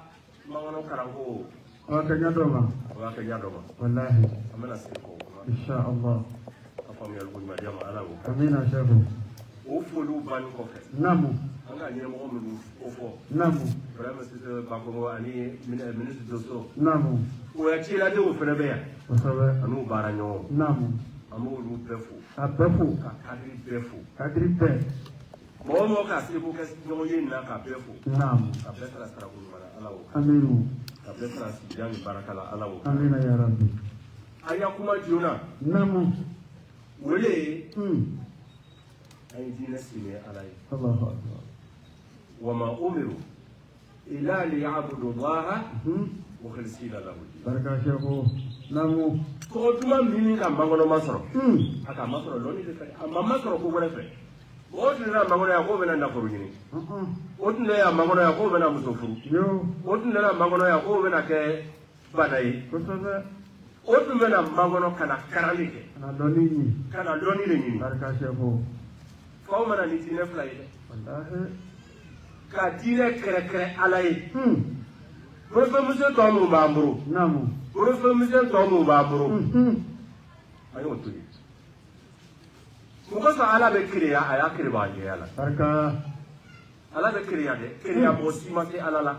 makɔnɔ kalanko wa ka ɲɛ dɔ ma o y'a kɛ ɲa dɔ ma wallahi an bɛna se k'o kuma inshallah ka faamuyali ko ɲuman di a ma ala y'o kɛ amina shefu o foliw banni kɔfɛ namu an ka ɲɛmɔgɔ minnu ko fɔ namu vraiment sisan bakongo ani ministre doso namu o ya ciladenw fɛnɛ bɛ yan kosɛbɛ an'u baara ɲɔgɔn namu an b'olu bɛɛ fo a bɛɛ fo ka kadiri bɛɛ fo kadiri bɛɛ mɔgɔ o mɔgɔ ka seko kɛ ɲɔgɔn ye nin na ka bɛɛ fo namu ka bɛɛ fara sarako ɲuman na ala y'o kɛ aminu ka bɛɛ fara sijan ni baraka la ala y'o kɛ amina ya rabbi an ya kuma joona namu o de ye an ye diinɛ sigi ala ye Allahu akbar wama umiru ila liyabudu llaha mukhlisina lahu din barika shefu namu tɔgɔ duman min ka makɔnɔ ma sɔrɔ a ka ma sɔrɔ dɔɔnin de fɛ a ma sɔrɔ ko wɛrɛ fɛ o tun nana makɔnɔ yan k'o bɛna nafolo ɲini o tun nana makɔnɔ yan k'o bɛna muso furu o tun nana makɔnɔ yan k'o bɛna kɛ bana ye kosɛbɛ o tun bɛna makɔnɔ ka na karali kɛ ka na dɔɔnin ɲini ka na dɔɔnin de ɲini barika shefu faw mana ni diinɛ fila ye dɛ wallahi ka diinɛ kɛrɛkɛrɛ ala ye porofɛmuso tɔ minnu b'an bolo namu porofɛmuso tɔ minnu b'an bolo an y'o to yen Mukoso ala be kriya aya kriba je ala. Barka. Ala be kriya de kriya bo sima ke ala la.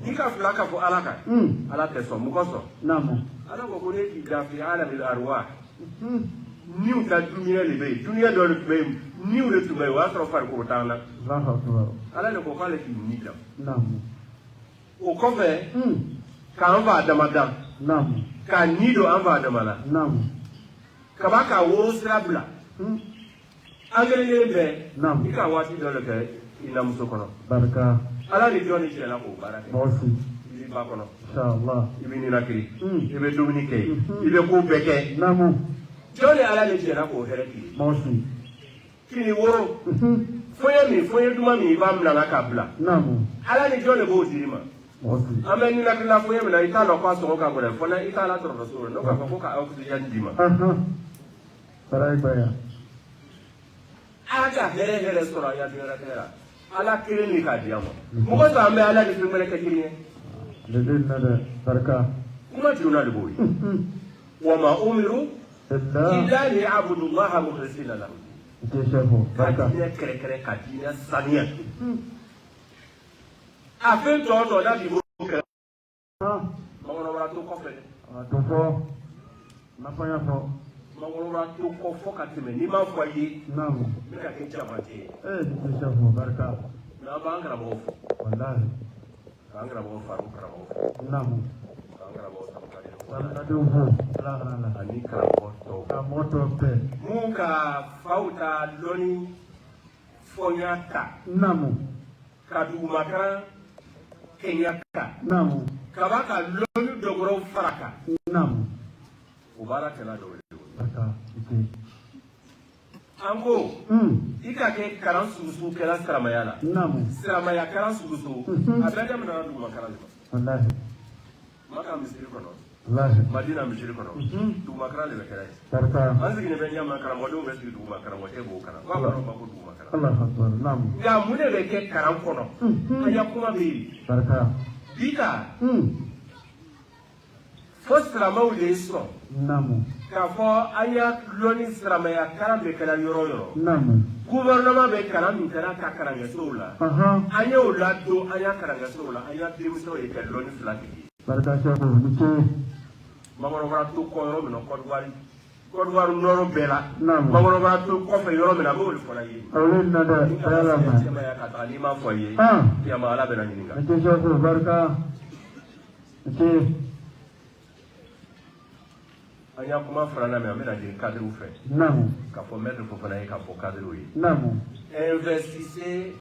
Ika flaka fo ala ka. Ala te so mukoso. Namu. Ala ko ko ne ki da fi ala bil arwah. Niu ta dunia le be dunia do le be niu le tube wa tro far ko tan la. Ala ne ko fa le ki ni da. Namu. O ko fe ka an va damadan. Namu. Ka ni do an va damala. Namu. Ka ba ka wo strabla. Angele be. Namu. Ika wati do le ke ina muso kono. Barka. Ala ni joni ci la ko barake. Bosi. Ibi ba kono. Inshallah. Ibi ni rakiri. Ibi dominique. Ibi ko beke. Namu. Joni ala ni ci la ko hereki. Bosi. Kini woro. Foye duma mi ba mna na kabla. Namu. Ala ni joni bo dirima. Bosi. Ame ni na foye mi na ita lo kwa so ka gore. Fona ita la tro so no ka ko ka oxygen dima. Sarai baya. Aga here sura ya dira tera. Ala kiri ni ka diamo. Mugo sa me ala ni fimere ka kiri ne. Dedin nada barka. Kuma tuna de boy. Wa ma umiru Illa. illa li abudu Allah mukhlisina lahu. Ke shefo. Barka. Kadina kere kadina sania. Afen to na bi bo kere. Magono wala to ko fe. Tofo. Nafanya fo. Magono wala to ko fo ka teme ni ma fo yi. Namu. Me ka ke jamate. Ke shefo. Barka. Na ba ngara bo. Wallahi. Ngara bo faru ngara bo. Namu. Ngara bo samkari. Barka duhu. La. Ani kara bo to. Ka moto pe. Muka fauta loni fonyata. Namu. Kadumaka kenyaka. Namu. Kabaka loni dogoro faraka. Namu. Ubara tela do. Barka. Ike. Ango. Ika ke karan susu kela siramayala. Namu. Siramaya karan susu. Abeda mna ndu makaran. Wallahi. Maka misiri kono. Wallahi. Madina misiri kono. Du makaran le kela. Barka. Anzi ne benya makaran wadu mesiri du makaran wate bo kana. Wa ba ba du makaran. Allah akbar. Namu. Ya mune be ke karan kono. Aya kuma be. Barka. Bika. Fostra mawle so. Namu. Kafo aya loni siramaya karan be kala yoro. Namu. Gouvernement be karan min kala ka karan yasola. Aya ola do aya karan yasola aya dimiso e ke loni flaki. Barka shefo. Ike. Magono wara to ko yoro min ko dwari noro bela. Namu. Magono wara to ko fe yoro min abo le fola yi. Awlen nada. Salama. Ya ka ta ni ma foye. Ah. Ya ma ala be na nyinga. Ike shefo. Barka. Ike. Anya kuma farana me amena de cadre ou fait. Namu. Ka fo mettre fo fana e ka fo cadre ou yi. Namu. Investissez